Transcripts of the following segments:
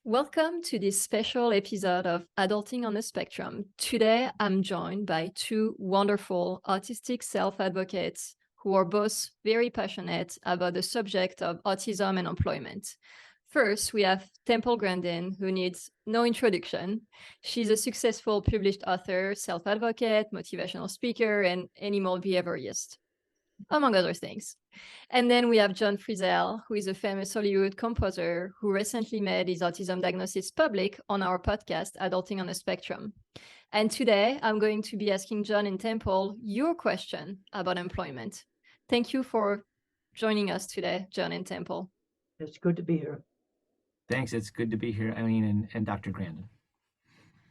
Welcome to this special episode of Adulting on the Spectrum. Today, I'm joined by two wonderful autistic self-advocates who are both very passionate about the subject of autism and employment. First, we have Temple Grandin, who needs no introduction. She's a successful published author, self-advocate, motivational speaker, and animal behaviorist, among other things. And then we have John Frizzell, who is a famous Hollywood composer who recently made his autism diagnosis public on our podcast, Adulting on the Spectrum. And today I'm going to be asking John and Temple your question about employment. Thank you for joining us today, John and Temple. It's good to be here. Thanks. It's good to be here, Eileen and Dr. Grandin.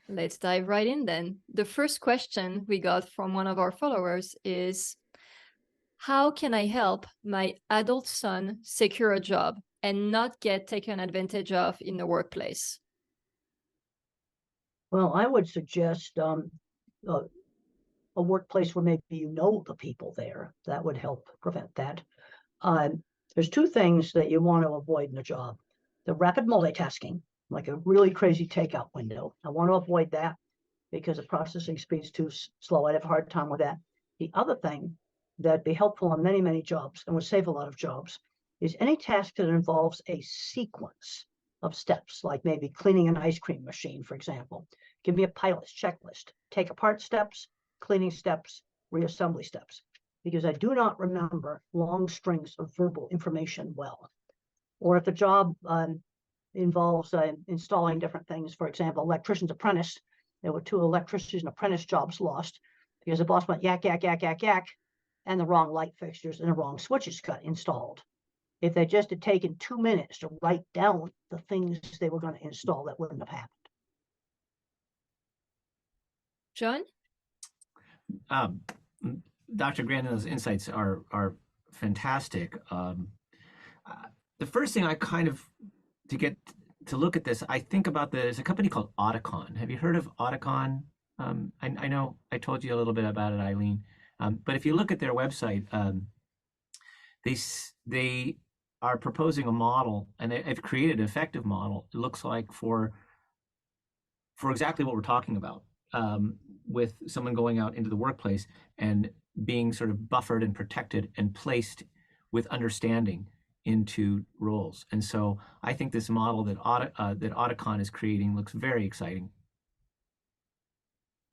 Let's dive right in then. The first question we got from one of our followers is, how can I help my adult son secure a job and not get taken advantage of in the workplace? Well, I would suggest a workplace where maybe you know the people there. That would help prevent that. There's two things that you want to avoid in a job. The rapid multitasking, like a really crazy takeout window. I want to avoid that because the processing speed's too slow. I'd have a hard time with that. The other thing that'd be helpful on many, many jobs and would save a lot of jobs is any task that involves a sequence of steps, like maybe cleaning an ice cream machine, for example. Give me a pilot's checklist. Take apart steps, cleaning steps, reassembly steps, because I do not remember long strings of verbal information well. Or if the job involves installing different things, for example, electrician's apprentice, there were 2 electrician apprentice jobs lost because the boss went yak, yak, yak, yak, yak, and the wrong light fixtures and the wrong switches got installed. If they just had taken 2 minutes to write down the things they were going to install, that wouldn't have happened. John? Dr. Grandin's insights are fantastic. The first thing I to look at this, I think about there's a company called Auticon. Have you heard of Auticon? I know I told you a little bit about it, Eileen. But if you look at their website, they are proposing a model, and they've created an effective model. It looks like for exactly what we're talking about, with someone going out into the workplace and being sort of buffered and protected and placed with understanding into roles. And so I think this model that Auticon is creating looks very exciting.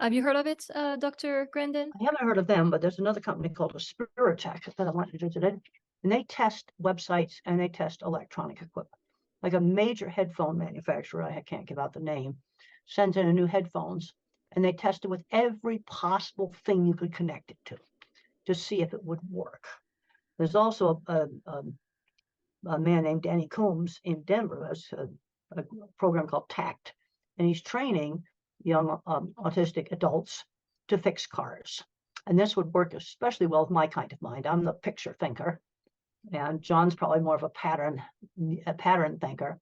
Have you heard of it, Dr. Grandin? I haven't heard of them, but there's another company called Spiritech that I want to do today. And they test websites and they test electronic equipment. Like a major headphone manufacturer, I can't give out the name, sends in a new headphones, and they test it with every possible thing you could connect it to see if it would work. There's also a man named Danny Coombs in Denver who has a program called TACT, and he's training young autistic adults to fix cars. And this would work especially well with my kind of mind. I'm the picture thinker, and John's probably more of a pattern thinker.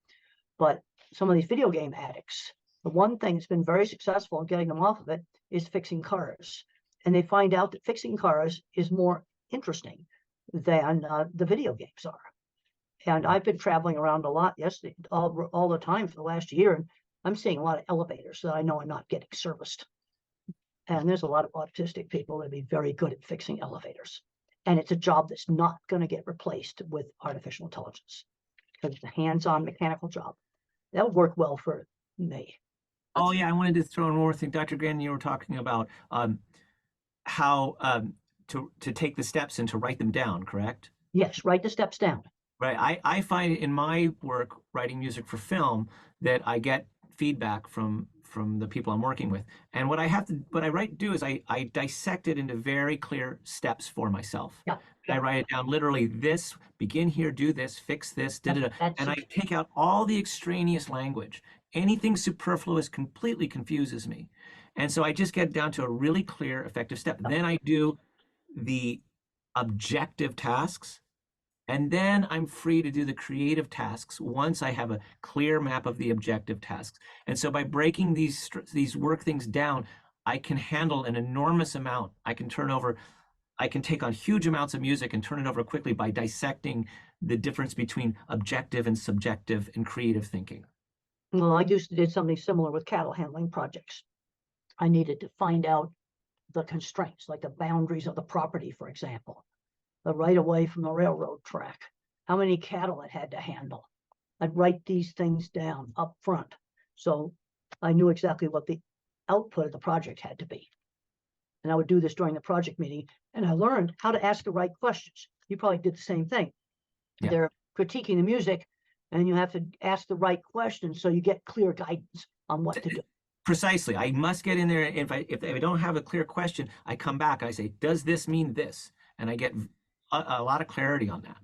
But some of these video game addicts, the one thing that's been very successful in getting them off of it is fixing cars. And they find out that fixing cars is more interesting than the video games are. And I've been traveling around a lot, all the time for the last year, and I'm seeing a lot of elevators that I know are not getting serviced. And there's a lot of autistic people that would be very good at fixing elevators. And it's a job that's not going to get replaced with artificial intelligence because it's a hands-on mechanical job. That would work well for me. Oh, yeah. I wanted to throw in one more thing. Dr. Grandin, you were talking about how to take the steps and to write them down, correct? Yes, write the steps down. Right. I find in my work writing music for film that I get feedback from the people I'm working with. And what I do is I dissect it into very clear steps for myself. Yeah. I write it down literally, this, begin here, do this, fix this, and I take out all the extraneous language. Anything superfluous completely confuses me. And so I just get down to a really clear, effective step. Then I do the objective tasks. And then I'm free to do the creative tasks once I have a clear map of the objective tasks. And so by breaking these work things down, I can handle an enormous amount. I can take on huge amounts of music and turn it over quickly by dissecting the difference between objective and subjective and creative thinking. Well, I did something similar with cattle handling projects. I needed to find out the constraints, like the boundaries of the property, for example, the right of way from the railroad track, how many cattle it had to handle. I'd write these things down up front, so I knew exactly what the output of the project had to be. And I would do this during the project meeting, and I learned how to ask the right questions. You probably did the same thing. Yeah. They're critiquing the music, and you have to ask the right questions so you get clear guidance on what to do. Precisely. I must get in there. If I don't have a clear question, I come back and I say, does this mean this? And I get a lot of clarity on that.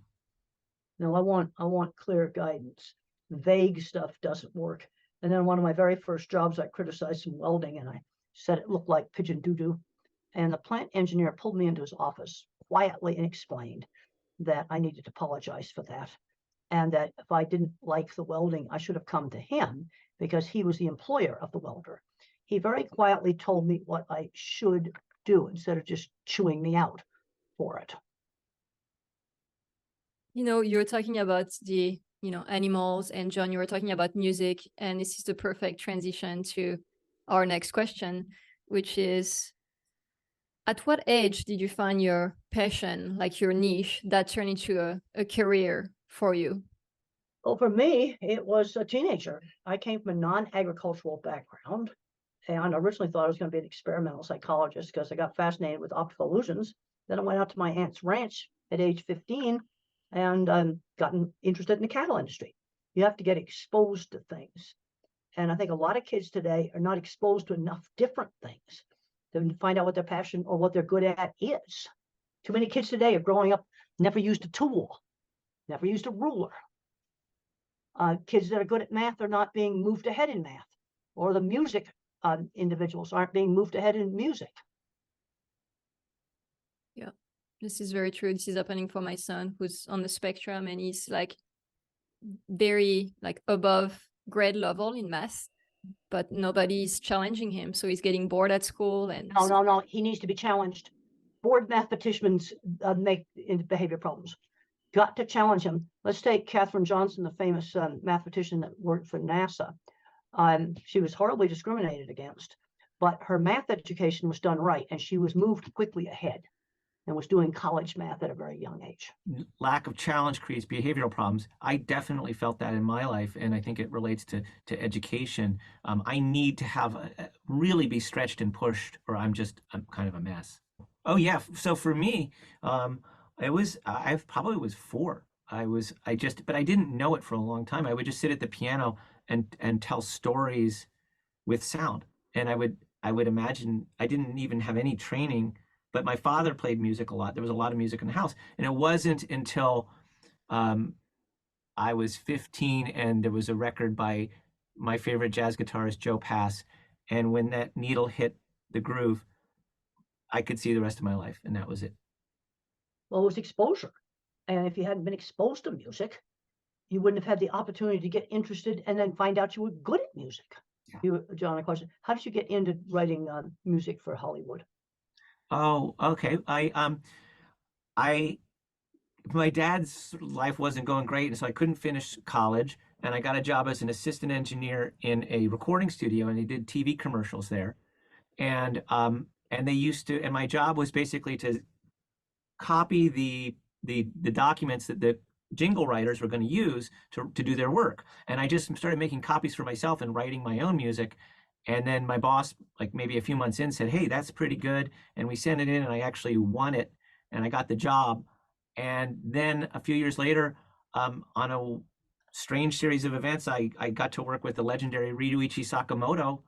No, I want clear guidance. Vague stuff doesn't work. And then one of my very first jobs, I criticized some welding, and I said it looked like pigeon doo-doo. And the plant engineer pulled me into his office quietly and explained that I needed to apologize for that. And that if I didn't like the welding, I should have come to him because he was the employer of the welder. He very quietly told me what I should do instead of just chewing me out for it. You know, you're talking about the, animals, and John, you were talking about music, and this is the perfect transition to our next question, which is, at what age did you find your passion, like your niche, that turned into a career for you? Well, for me, it was a teenager. I came from a non-agricultural background, and I originally thought I was going to be an experimental psychologist because I got fascinated with optical illusions. Then I went out to my aunt's ranch at age 15 and gotten interested in the cattle industry. You have to get exposed to things. And I think a lot of kids today are not exposed to enough different things to find out what their passion or what they're good at is. Too many kids today are growing up, never used a tool, never used a ruler. Kids that are good at math are not being moved ahead in math, or the music individuals aren't being moved ahead in music. Yeah, this is very true. This is happening for my son, who's on the spectrum, and he's like very like above grade level in math, but nobody's challenging him, so he's getting bored at school. And no, he needs to be challenged. Bored mathematicians make behavior problems. Got to challenge him. Let's take Katherine Johnson, the famous mathematician that worked for NASA. She was horribly discriminated against, but her math education was done right, and she was moved quickly ahead and was doing college math at a very young age. Lack of challenge creates behavioral problems. I definitely felt that in my life, and I think it relates to education. I need to have really be stretched and pushed, or I'm kind of a mess. Oh yeah. So for me, I probably was 4. But I didn't know it for a long time. I would just sit at the piano and tell stories with sound. And I would imagine, I didn't even have any training, but my father played music a lot. There was a lot of music in the house. And it wasn't until I was 15 and there was a record by my favorite jazz guitarist, Joe Pass. And when that needle hit the groove, I could see the rest of my life, and that was it. Well, it was exposure. And if you hadn't been exposed to music, you wouldn't have had the opportunity to get interested and then find out you were good at music. Yeah. John, a question. How did you get into writing music for Hollywood? Oh, okay. My dad's life wasn't going great, and so I couldn't finish college. And I got a job as an assistant engineer in a recording studio, and they did TV commercials there. And my job was basically to copy the documents that the jingle writers were going to use to do their work. And I just started making copies for myself and writing my own music. And then my boss, like maybe a few months in, said, "Hey, that's pretty good." And we sent it in, and I actually won it, and I got the job. And then a few years later, on a strange series of events, I got to work with the legendary Ryuichi Sakamoto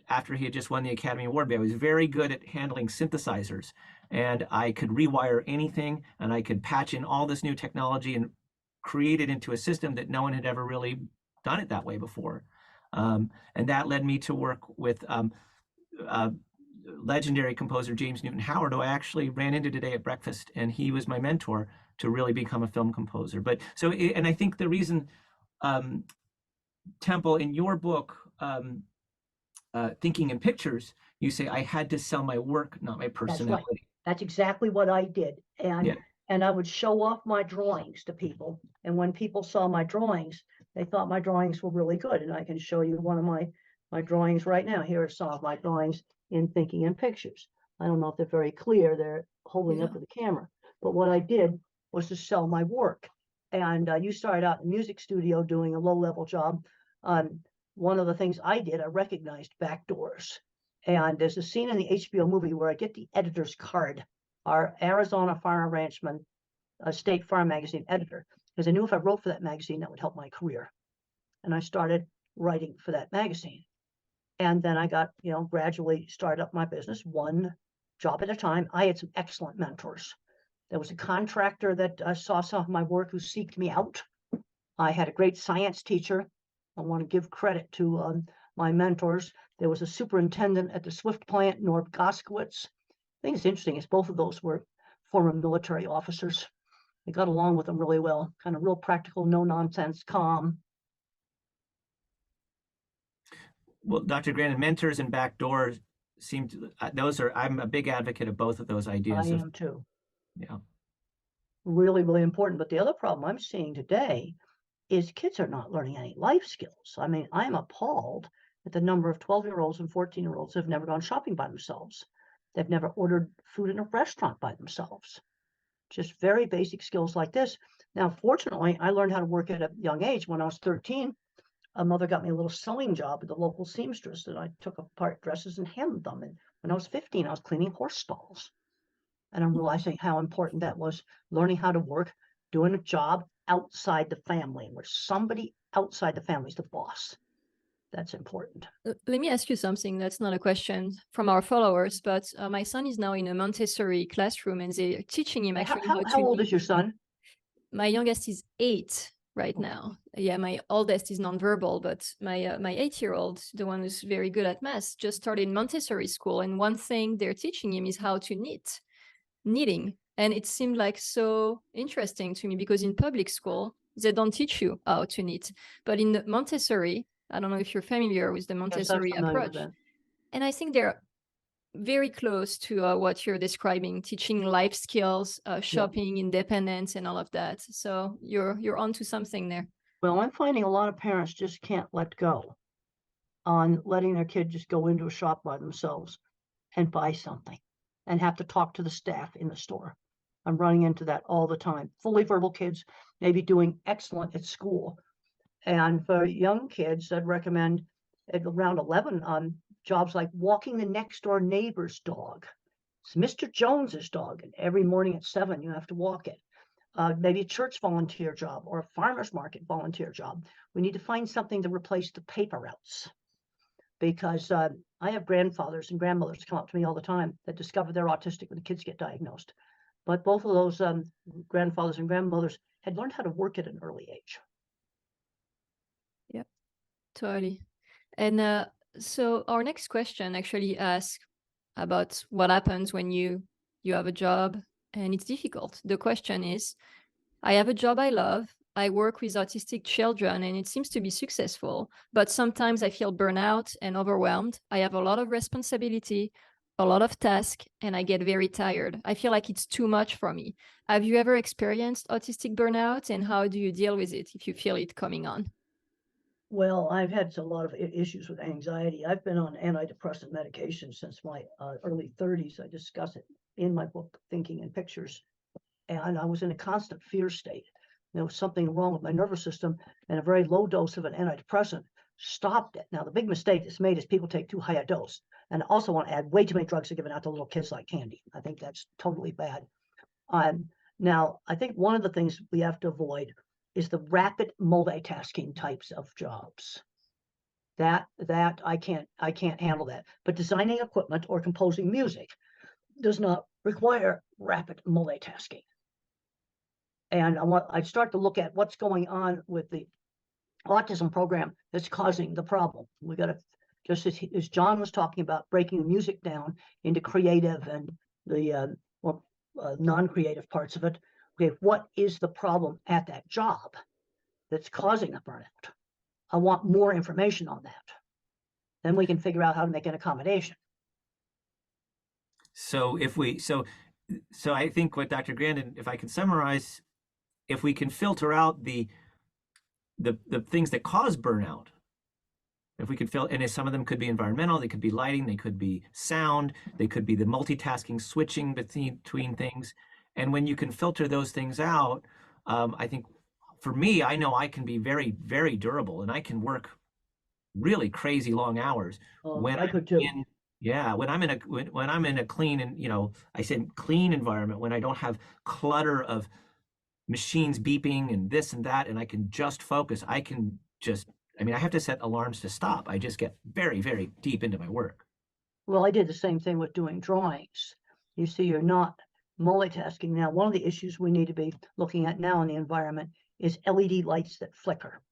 after he had just won the Academy Award. But I was very good at handling synthesizers, and I could rewire anything, and I could patch in all this new technology and create it into a system that no one had ever really done it that way before. And that led me to work with legendary composer James Newton Howard, who I actually ran into today at breakfast, and he was my mentor to really become a film composer. And I think the reason, Temple, in your book, Thinking in Pictures, you say I had to sell my work, not my personality. That's right. That's exactly what I did. And I would show off my drawings to people. And when people saw my drawings, They thought my drawings were really good, and I can show you one of my drawings right now. Here are some of my drawings in Thinking in Pictures. I don't know if they're very clear. They're holding up to the camera. But what I did was to sell my work. And you started out in a music studio doing a low-level job. One of the things I did, I recognized backdoors. And there's a scene in the HBO movie where I get the editor's card, our Arizona Farm Ranchman State Farm Magazine editor, because I knew if I wrote for that magazine, that would help my career. And I started writing for that magazine. And then I got, gradually started up my business, one job at a time. I had some excellent mentors. There was a contractor that saw some of my work who seeked me out. I had a great science teacher. I want to give credit to my mentors. There was a superintendent at the Swift plant, Norb Goskowitz. I think it's interesting is both of those were former military officers. I got along with them really well, kind of real practical, no nonsense, calm. Well, Dr. Grandin, mentors and backdoors seem to, I'm a big advocate of both of those ideas. I am too. Yeah. Really, really important. But the other problem I'm seeing today is kids are not learning any life skills. I mean, I'm appalled at the number of 12-year-olds and 14-year-olds who have never gone shopping by themselves. They've never ordered food in a restaurant by themselves. Just very basic skills like this. Now, fortunately, I learned how to work at a young age. When I was 13, a mother got me a little sewing job at the local seamstress, and I took apart dresses and hemmed them. And when I was 15, I was cleaning horse stalls. And I'm realizing how important that was, learning how to work, doing a job outside the family, where somebody outside the family is the boss. That's important. Let me ask you something. That's not a question from our followers, but my son is now in a Montessori classroom, and they're teaching him actually How old is your son? My youngest is 8 right now. Yeah, my oldest is nonverbal, but my 8-year-old, the one who's very good at math, just started Montessori school, and one thing they're teaching him is how to knitting. And it seemed like so interesting to me, because in public school, they don't teach you how to knit. But in the Montessori, I don't know if you're familiar with the Montessori approach. And I think they're very close to what you're describing, teaching life skills, shopping, independence, and all of that. So you're onto something there. Well, I'm finding a lot of parents just can't let go on letting their kid just go into a shop by themselves and buy something and have to talk to the staff in the store. I'm running into that all the time. Fully verbal kids maybe doing excellent at school. And for young kids, I'd recommend at around 11 jobs like walking the next door neighbor's dog. It's Mr. Jones's dog, and every morning at 7 you have to walk it. Maybe a church volunteer job or a farmer's market volunteer job. We need to find something to replace the paper routes, because I have grandfathers and grandmothers come up to me all the time that discover they're autistic when the kids get diagnosed. But both of those grandfathers and grandmothers had learned how to work at an early age. Yep, totally. And so our next question actually asks about what happens when you have a job and it's difficult. The question is, I have a job I love, I work with autistic children, and it seems to be successful, but sometimes I feel burnout and overwhelmed. I have a lot of responsibility, a lot of tasks, and I get very tired. I feel like it's too much for me. Have you ever experienced autistic burnout, and how do you deal with it if you feel it coming on? Well, I've had a lot of issues with anxiety. I've been on antidepressant medication since my early 30s. I discuss it in my book, Thinking in Pictures. And I was in a constant fear state. There was something wrong with my nervous system, and a very low dose of an antidepressant stopped it. Now, the big mistake that's made is people take too high a dose. And I also want to add, way too many drugs are given out to little kids like candy. I think that's totally bad. Now, I think one of the things we have to avoid is the rapid multitasking types of jobs. That I can't handle that. But designing equipment or composing music does not require rapid multitasking. And I start to look at what's going on with the autism program that's causing the problem. We got to, just as John was talking about, breaking the music down into creative and the non-creative parts of it. Okay, what is the problem at that job that's causing the burnout? I want more information on that. Then we can figure out how to make an accommodation. So I think what Dr. Grandin, if I can summarize, if we can filter out the the things that cause burnout. If we could fill, and if some of them could be environmental, they could be lighting, they could be sound, they could be the multitasking, switching between things. And when you can filter those things out, I think for me, I know I can be very, very durable, and I can work really crazy long hours when I could too. when I'm in a when I'm in a clean, and I said clean environment, when I don't have clutter of machines beeping and this and that, and I can just focus. I have to set alarms to stop. I just get very, very deep into my work. Well, I did the same thing with doing drawings. You see, you're not multitasking. Now, one of the issues we need to be looking at now in the environment is LED lights that flicker.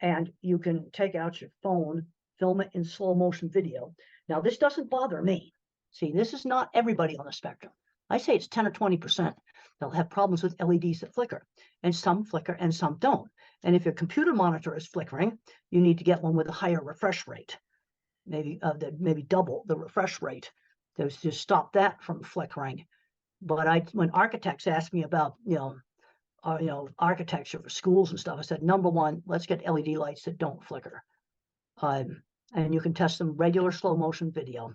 And you can take out your phone, film it in slow motion video. Now, this doesn't bother me. See, this is not everybody on the spectrum. I say it's 10 or 20%. They'll have problems with LEDs that flicker, and some flicker and some don't. And if your computer monitor is flickering, you need to get one with a higher refresh rate, maybe double the refresh rate to stop that from flickering. But when architects ask me about architecture for schools and stuff, I said, number one, let's get LED lights that don't flicker, and you can test them regular slow motion video.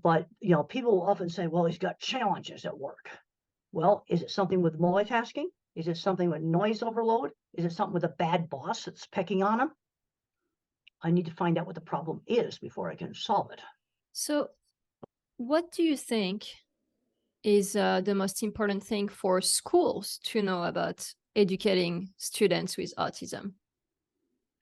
But people often say, well, he's got challenges at work. Well, is it something with multitasking? Is it something with noise overload? Is it something with a bad boss that's pecking on him? I need to find out what the problem is before I can solve it. So what do you think is the most important thing for schools to know about educating students with autism?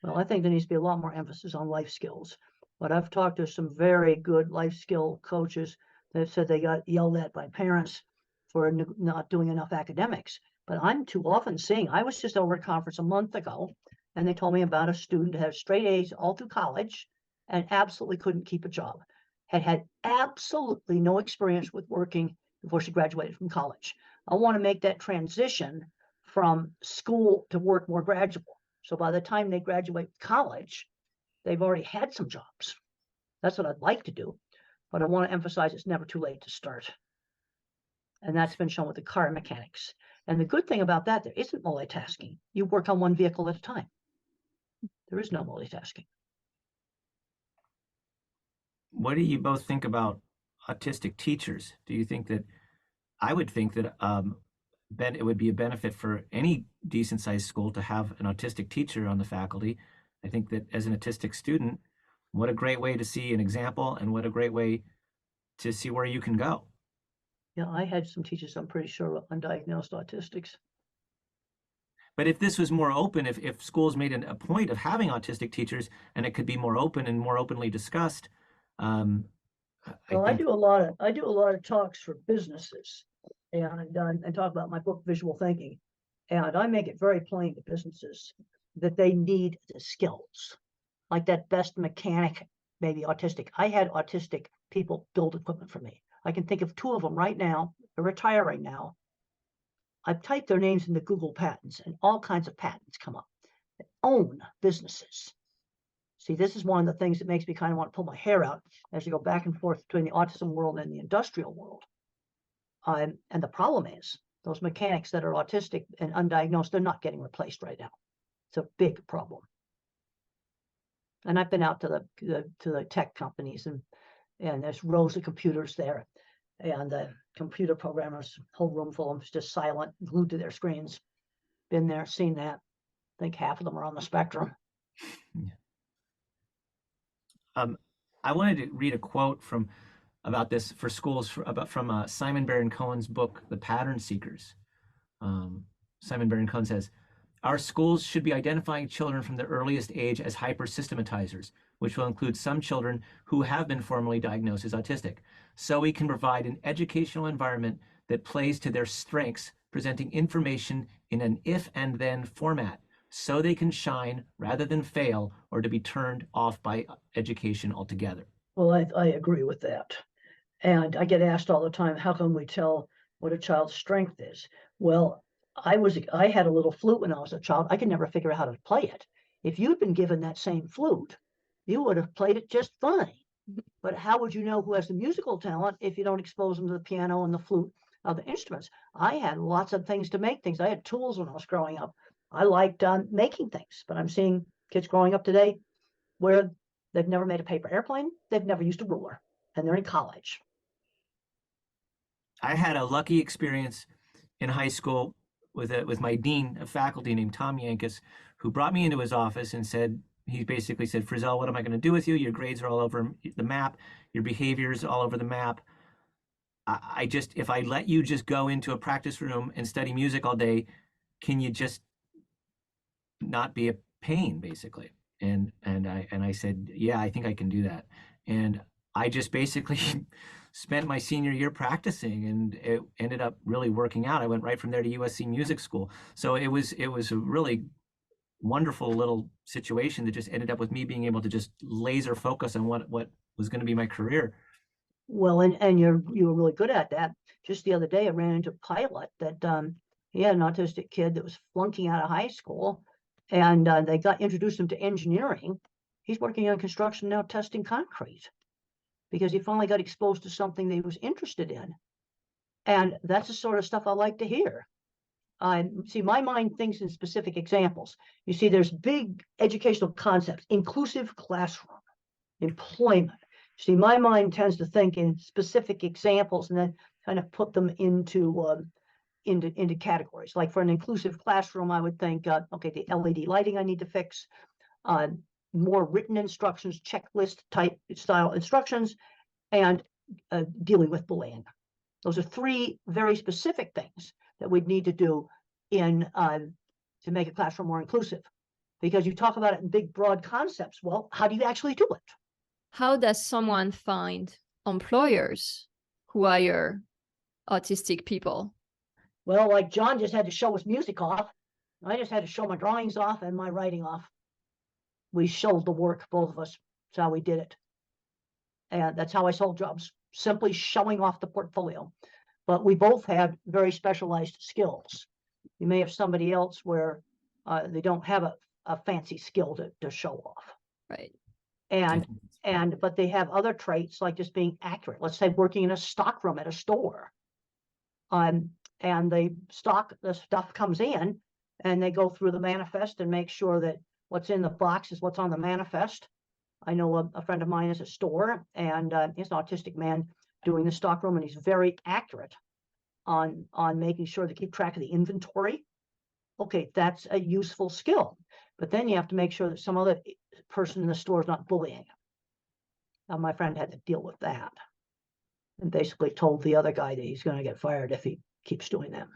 Well, I think there needs to be a lot more emphasis on life skills. But I've talked to some very good life skill coaches that said they got yelled at by parents for not doing enough academics. But I'm too often seeing, I was just over at a conference a month ago, and they told me about a student who had straight A's all through college and absolutely couldn't keep a job, had absolutely no experience with working before she graduated from college. I want to make that transition from school to work more gradual. So by the time they graduate college, they've already had some jobs. That's what I'd like to do. But I want to emphasize it's never too late to start. And that's been shown with the car mechanics. And the good thing about that, there isn't multitasking. You work on one vehicle at a time. There is no multitasking. What do you both think about autistic teachers? Do you think that, I would think that it would be a benefit for any decent sized school to have an autistic teacher on the faculty. I think that as an autistic student, what a great way to see an example, and what a great way to see where you can go. Yeah, I had some teachers, I'm pretty sure, with undiagnosed autistics. But if this was more open, if schools made a point of having autistic teachers, and it could be more open and more openly discussed. I do a lot of talks for businesses, and talk about my book, Visual Thinking. And I make it very plain to businesses that they need the skills, like that best mechanic, maybe autistic. I had autistic people build equipment for me. I can think of two of them right now. They're retiring now. I've typed their names into Google patents, and all kinds of patents come up. They own businesses. See, this is one of the things that makes me kind of want to pull my hair out as you go back and forth between the autism world and the industrial world. And the problem is, those mechanics that are autistic and undiagnosed, they're not getting replaced right now. It's a big problem. And I've been out to the tech companies, and there's rows of computers there, and the computer programmers, whole room full of them, just silent, glued to their screens. Been there, seen that. I think half of them are on the spectrum. I wanted to read a quote about this for schools from Simon Baron-Cohen's book, The Pattern Seekers. Simon Baron-Cohen says, "Our schools should be identifying children from the earliest age as hyper-systematizers, which will include some children who have been formally diagnosed as autistic, so we can provide an educational environment that plays to their strengths, presenting information in an if-and-then format, so they can shine rather than fail or to be turned off by education altogether." Well, I agree with that. And I get asked all the time, how can we tell what a child's strength is? Well, I had a little flute when I was a child. I could never figure out how to play it. If you'd been given that same flute, you would have played it just fine. But how would you know who has the musical talent if you don't expose them to the piano and the flute, other instruments? I had lots of things to make things. I had tools when I was growing up. I liked making things, but I'm seeing kids growing up today where they've never made a paper airplane, they've never used a ruler, and they're in college. I had a lucky experience in high school with my dean of faculty named Tom Yankus, who brought me into his office and said, he basically said, Frizzell, what am I going to do with you? Your grades are all over the map. Your behavior's all over the map. I just, if I let you just go into a practice room and study music all day, can you just not be a pain, basically? And I said, yeah, I think I can do that. And I just basically spent my senior year practicing, and it ended up really working out. I went right from there to USC Music School. So it was a really wonderful little situation that just ended up with me being able to just laser focus on what was going to be my career. Well, and you were really good at that. Just the other day, I ran into a pilot that he had an autistic kid that was flunking out of high school, and they introduced him to engineering. He's working on construction now, testing concrete, because he finally got exposed to something that he was interested in. And that's the sort of stuff I like to hear. See, my mind thinks in specific examples. You see, there's big educational concepts: inclusive classroom, employment. See, my mind tends to think in specific examples and then kind of put them into categories. Like for an inclusive classroom, I would think, okay, the LED lighting I need to fix, more written instructions, checklist type style instructions, and dealing with bullying. Those are three very specific things that we'd need to do in to make a classroom more inclusive. Because you talk about it in big, broad concepts. Well, how do you actually do it? How does someone find employers who hire autistic people? Well, like John just had to show his music off. I just had to show my drawings off and my writing off. We showed the work, both of us. That's how we did it. And that's how I sold jobs, simply showing off the portfolio. But we both had very specialized skills. You may have somebody else where they don't have a fancy skill to show off. Right. But they have other traits like just being accurate. Let's say working in a stockroom at a store. And the stuff comes in, and they go through the manifest and make sure that what's in the box is what's on the manifest. I know a friend of mine is a store, and he's an autistic man doing the stockroom, and he's very accurate on making sure to keep track of the inventory. Okay, that's a useful skill. But then you have to make sure that some other person in the store is not bullying. Now, my friend had to deal with that and basically told the other guy that he's going to get fired if he keeps doing that.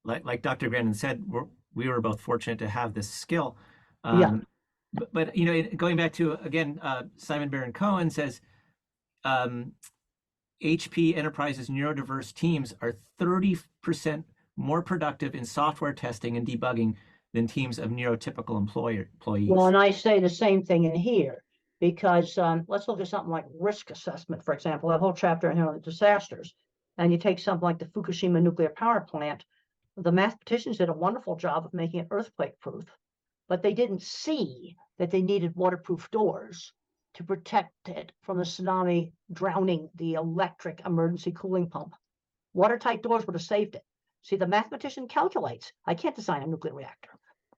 Like Dr. Grandin said, we were both fortunate to have this skill. Yeah. But you know, going back to, again, Simon Baron-Cohen says, HP Enterprise's neurodiverse teams are 30% more productive in software testing and debugging than teams of neurotypical employees. Well, and I say the same thing in here, because let's look at something like risk assessment, for example. I have a whole chapter in here on the disasters. And you take something like the Fukushima nuclear power plant. The mathematicians did a wonderful job of making it earthquake proof, but they didn't see that they needed waterproof doors to protect it from the tsunami drowning the electric emergency cooling pump. Watertight doors would have saved it. See, the mathematician calculates. I can't design a nuclear reactor.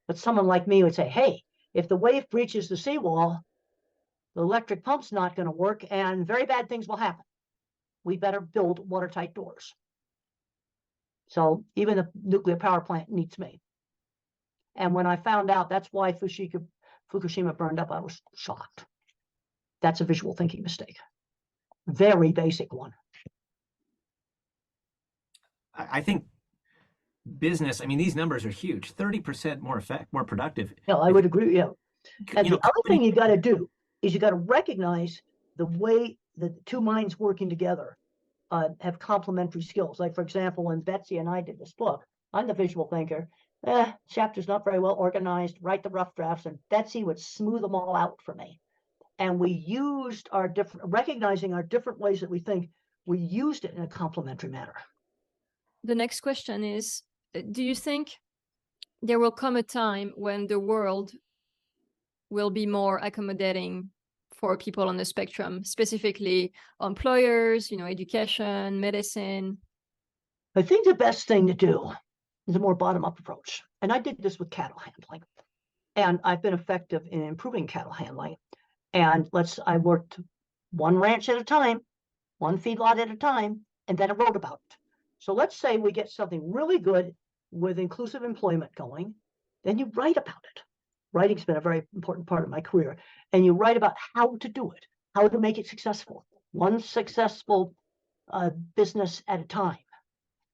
But someone like me would say, hey, if the wave breaches the seawall, the electric pump's not going to work and very bad things will happen. We better build watertight doors. So even the nuclear power plant needs me. And when I found out that's why Fukushima burned up, I was shocked. That's a visual thinking mistake. Very basic one. I think business, I mean, these numbers are huge. 30% more productive. Yeah, I would agree. Yeah. And the other thing you got to do is you got to recognize the way the two minds working together have complementary skills. Like, for example, when Betsy and I did this book, I'm the visual thinker. Chapter's not very well organized, write the rough drafts, and Betsy would smooth them all out for me. And we used recognizing our different ways that we think, we used it in a complementary manner. The next question is, do you think there will come a time when the world will be more accommodating for people on the spectrum, specifically employers, education, medicine? I think the best thing to do It's a more bottom-up approach. And I did this with cattle handling. And I've been effective in improving cattle handling. And I worked one ranch at a time, one feedlot at a time, and then I wrote about it. So let's say we get something really good with inclusive employment going, then you write about it. Writing's been a very important part of my career. And you write about how to do it, how to make it successful, one successful business at a time.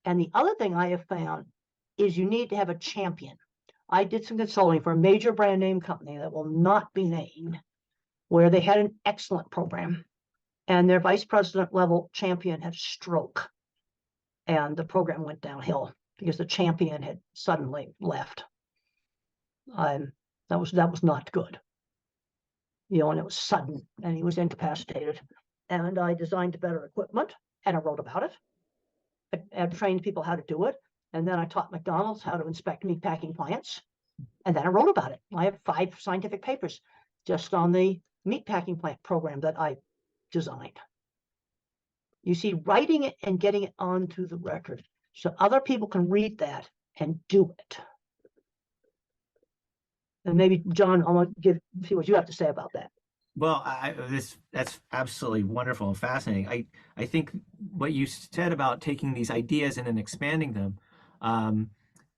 And the other thing I have found is you need to have a champion. I did some consulting for a major brand name company that will not be named, where they had an excellent program, and their vice president level champion had a stroke, and the program went downhill because the champion had suddenly left. That was not good, and it was sudden, and he was incapacitated. And I designed better equipment, and I wrote about it. I trained people how to do it, and then I taught McDonald's how to inspect meatpacking plants, and then I wrote about it. I have 5 scientific papers just on the meatpacking plant program that I designed. You see, writing it and getting it onto the record so other people can read that and do it. And maybe, John, I want to see what you have to say about that. Well, that's absolutely wonderful and fascinating. I think what you said about taking these ideas and then expanding them.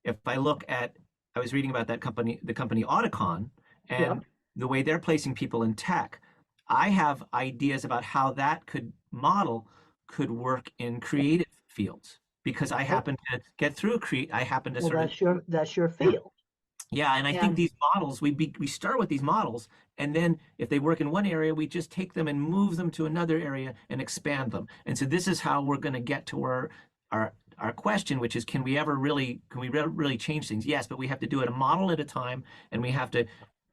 If I look at, I was reading about that company, the company Auticon, and the way they're placing people in tech. I have ideas about how that model could work in creative fields, because I happen to get through I happen to that's your field. Yeah, and I think these models, we start with these models, and then if they work in one area, we just take them and move them to another area and expand them. And so this is how we're going to get to where our question, which is, can we really change things? Yes, but we have to do it a model at a time, and we have to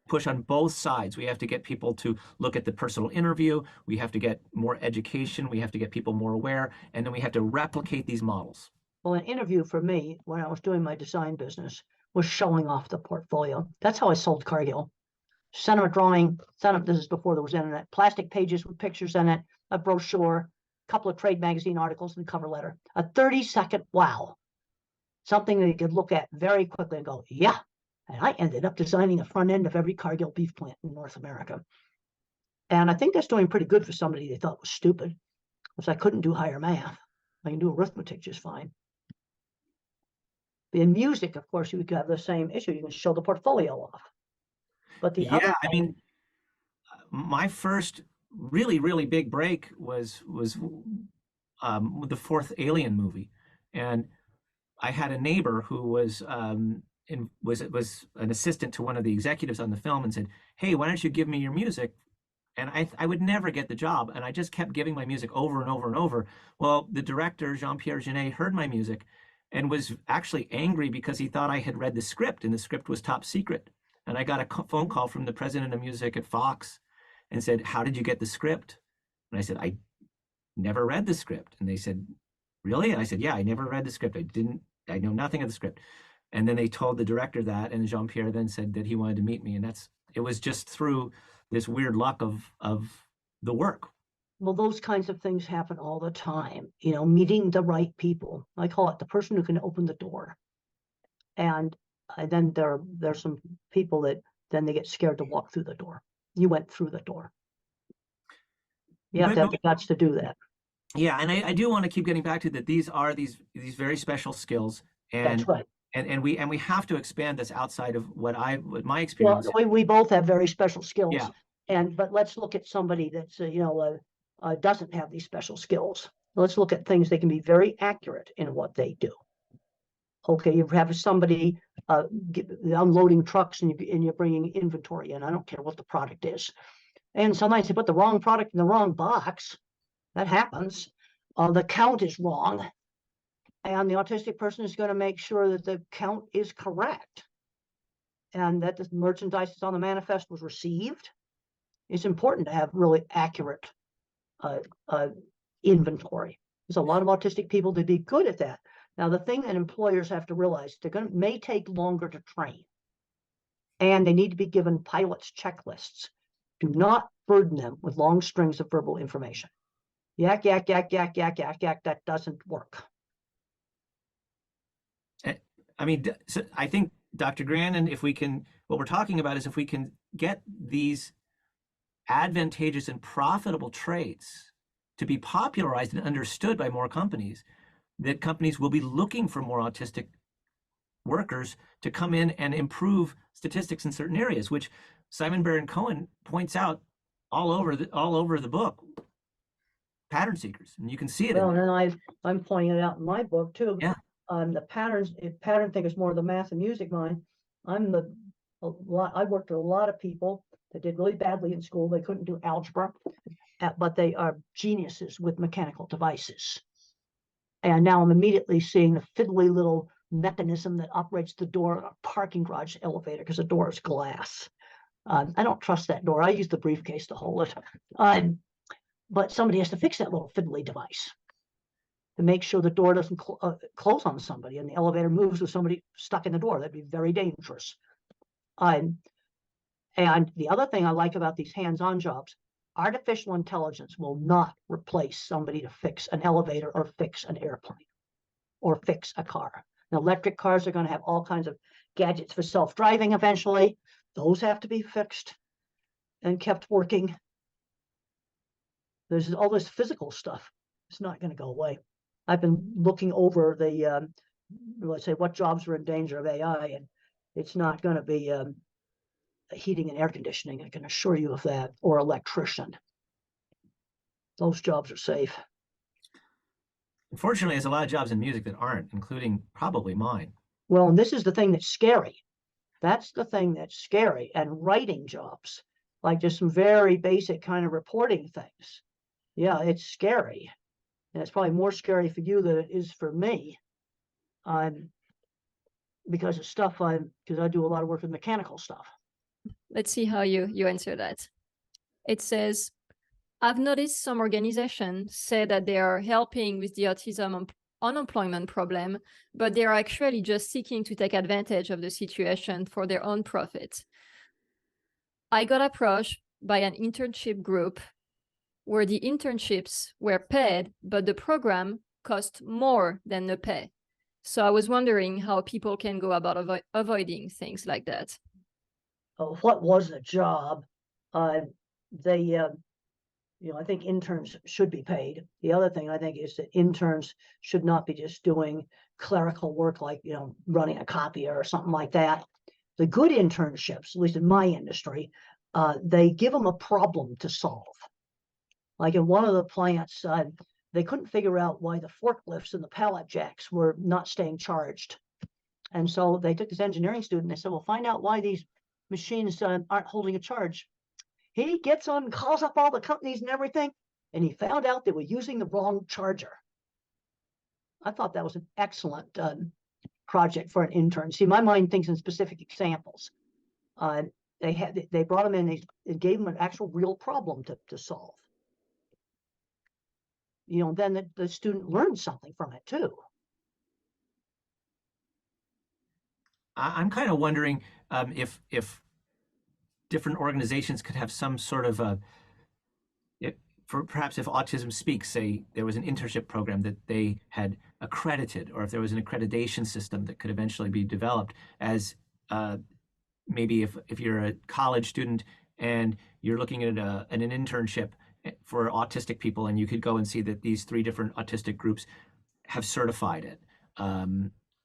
push on both sides. We have to get people to look at the personal interview. We have to get more education. We have to get people more aware, and then we have to replicate these models. Well, an interview for me, when I was doing my design business, was showing off the portfolio. That's how I sold Cargill. Sent them a drawing, this is before there was internet, plastic pages with pictures in it, a brochure, a couple of trade magazine articles, and a cover letter. A 30-second wow. Something that you could look at very quickly and go, yeah. And I ended up designing the front end of every Cargill beef plant in North America. And I think that's doing pretty good for somebody they thought was stupid, because I couldn't do higher math. I can do arithmetic just fine. In music, of course, you could have the same issue. You can show the portfolio off. But the other thing, I mean, my first really, really big break was the 4th Alien movie, and I had a neighbor who was an assistant to one of the executives on the film, and said, "Hey, why don't you give me your music?" And I would never get the job, and I just kept giving my music over and over and over. Well, the director, Jean-Pierre Jeunet, heard my music and was actually angry because he thought I had read the script, and the script was top secret. And I got a phone call from the president of music at Fox and said, "How did you get the script?" And I said, "I never read the script." And they said, "Really?" And I said, "Yeah, I never read the script. I know nothing of the script." And then they told the director that, and Jean-Pierre then said that he wanted to meet me. And it was just through this weird luck of the work. Well, those kinds of things happen all the time, meeting the right people. I call it the person who can open the door. And then there's some people that then they get scared to walk through the door. You went through the door. You have to have the guts to do that. Yeah, and I do want to keep getting back to that. These are these very special skills, and that's right. And we have to expand this outside of what my experience. Well, we both have very special skills. Yeah. But let's look at somebody that's doesn't have these special skills. Let's look at things they can be very accurate in what they do. Okay, you have somebody unloading trucks, and you're bringing inventory in. I don't care what the product is. And sometimes they put the wrong product in the wrong box. That happens. The count is wrong. And the autistic person is going to make sure that the count is correct and that the merchandise that's on the manifest was received. It's important to have really accurate inventory. There's a lot of autistic people to be good at that. Now, the thing that employers have to realize, may take longer to train, and they need to be given pilots checklists. Do not burden them with long strings of verbal information. Yak, yak, yak, yak, yak, yak, yak. That doesn't work. I mean, so I think Dr. Grandin, if we can, what we're talking about is if we can get these advantageous and profitable traits to be popularized and understood by more companies, that companies will be looking for more autistic workers to come in and improve statistics in certain areas, which Simon Baron-Cohen points out all over the book. Pattern seekers, and you can see it. Well, and I'm pointing it out in my book too. Yeah. The patterns, pattern think is more the math and music mind. I worked with a lot of people that did really badly in school. They couldn't do algebra, but they are geniuses with mechanical devices. And now I'm immediately seeing the fiddly little mechanism that operates the door in a parking garage elevator because the door is glass. I don't trust that door. I use the briefcase to hold it. But somebody has to fix that little fiddly device to make sure the door doesn't close on somebody and the elevator moves with somebody stuck in the door. That'd be very dangerous. And the other thing I like about these hands-on jobs, artificial intelligence will not replace somebody to fix an elevator or fix an airplane or fix a car. Now, electric cars are going to have all kinds of gadgets for self-driving eventually. Those have to be fixed and kept working. There's all this physical stuff. It's not going to go away. I've been looking over the, let's say, what jobs are in danger of AI, and it's not going to be heating and air conditioning. I can assure you of that, or electrician. Those jobs are safe. Unfortunately, there's a lot of jobs in music that aren't, including probably mine. Well, and this is the thing that's scary. That's the thing that's scary. And writing jobs, like just some very basic kind of reporting things. Yeah, it's scary. And it's probably more scary for you than it is for me. Because of stuff because I do a lot of work with mechanical stuff. Let's see how you answer that. It says, I've noticed some organizations say that they are helping with the autism unemployment problem, but they are actually just seeking to take advantage of the situation for their own profit. I got approached by an internship group where the internships were paid, but the program cost more than the pay. So I was wondering how people can go about avoiding things like that. What was the job? I think interns should be paid. The other thing I think is that interns should not be just doing clerical work like, running a copier or something like that. The good internships, at least in my industry, they give them a problem to solve. Like in one of the plants, they couldn't figure out why the forklifts and the pallet jacks were not staying charged. And so they took this engineering student and they said, well, find out why these machines aren't holding a charge. He gets on, calls up all the companies and everything, and he found out they were using the wrong charger. I thought that was an excellent project for an intern. See, my mind thinks in specific examples. They brought him in, they gave him an actual real problem to solve. Then the student learned something from it too. I'm kind of wondering if different organizations could have some sort of perhaps if Autism Speaks, say there was an internship program that they had accredited, or if there was an accreditation system that could eventually be developed as maybe if you're a college student and you're looking at an internship for autistic people, and you could go and see that these 3 different autistic groups have certified it.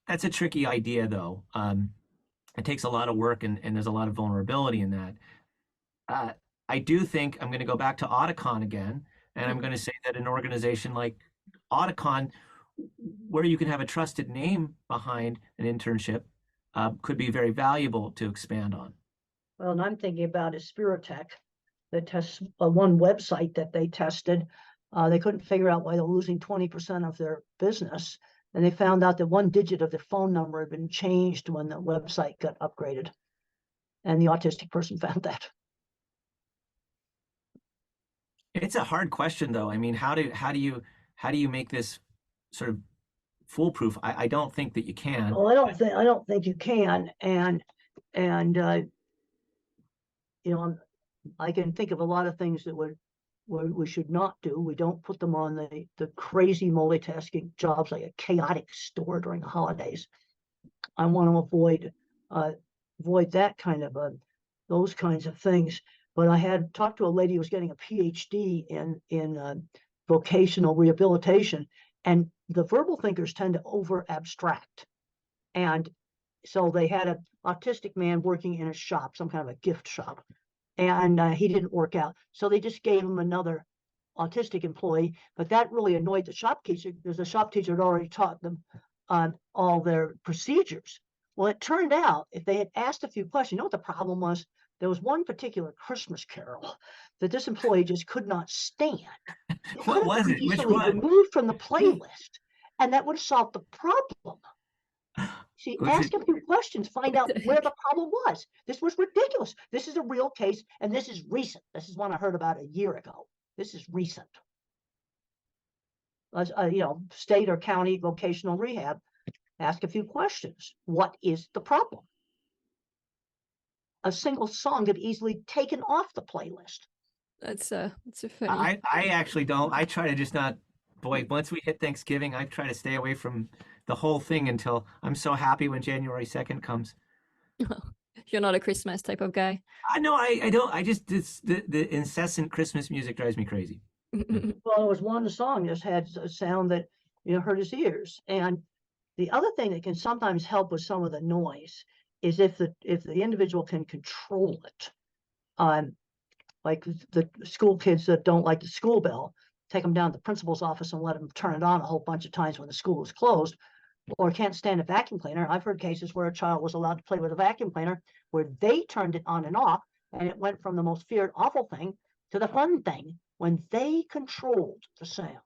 That's a tricky idea, though. It takes a lot of work, and there's a lot of vulnerability in that. I do think I'm going to go back to Auticon again, and I'm going to say that an organization like Auticon, where you can have a trusted name behind an internship, could be very valuable to expand on. Well, and I'm thinking about is Spiritech that tests one website that they tested. They couldn't figure out why they're losing 20% of their business. And they found out that 1 digit of their phone number had been changed when the website got upgraded. And the autistic person found that. It's a hard question, though. I mean, how do you make this sort of foolproof? I don't think that you can. Well, I don't think you can. And I can think of a lot of things that we should not do. We don't put them on the crazy multitasking jobs like a chaotic store during the holidays. I want to avoid that kind of those kinds of things. But I had talked to a lady who was getting a PhD in vocational rehabilitation, and the verbal thinkers tend to over abstract. And so they had an autistic man working in a shop, some kind of a gift shop, and he didn't work out. So they just gave him another autistic employee, but that really annoyed the shop teacher because the shop teacher had already taught them all their procedures. Well, it turned out if they had asked a few questions, you know what the problem was? There was one particular Christmas carol that this employee just could not stand. What was it? Which one? Removed from the playlist, and that would have solved the problem. See, ask a few questions, find out where the problem was. This was ridiculous. This is a real case, and this is recent. This is one I heard about a year ago. This is recent. State or county vocational rehab. Ask a few questions. What is the problem? A single song could easily taken off the playlist. That's funny. I actually don't. I try to just not. Boy, once we hit Thanksgiving, I try to stay away from the whole thing until I'm so happy when January 2nd comes. You're not a Christmas type of guy. No, I don't. I just the incessant Christmas music drives me crazy. Well, it was one song just had a sound that hurt his ears. And the other thing that can sometimes help with some of the noise is if the individual can control it. Like the school kids that don't like the school bell, take them down to the principal's office and let them turn it on a whole bunch of times when the school is closed, or can't stand a vacuum cleaner. I've heard cases where a child was allowed to play with a vacuum cleaner where they turned it on and off, and it went from the most feared, awful thing to the fun thing when they controlled the sound.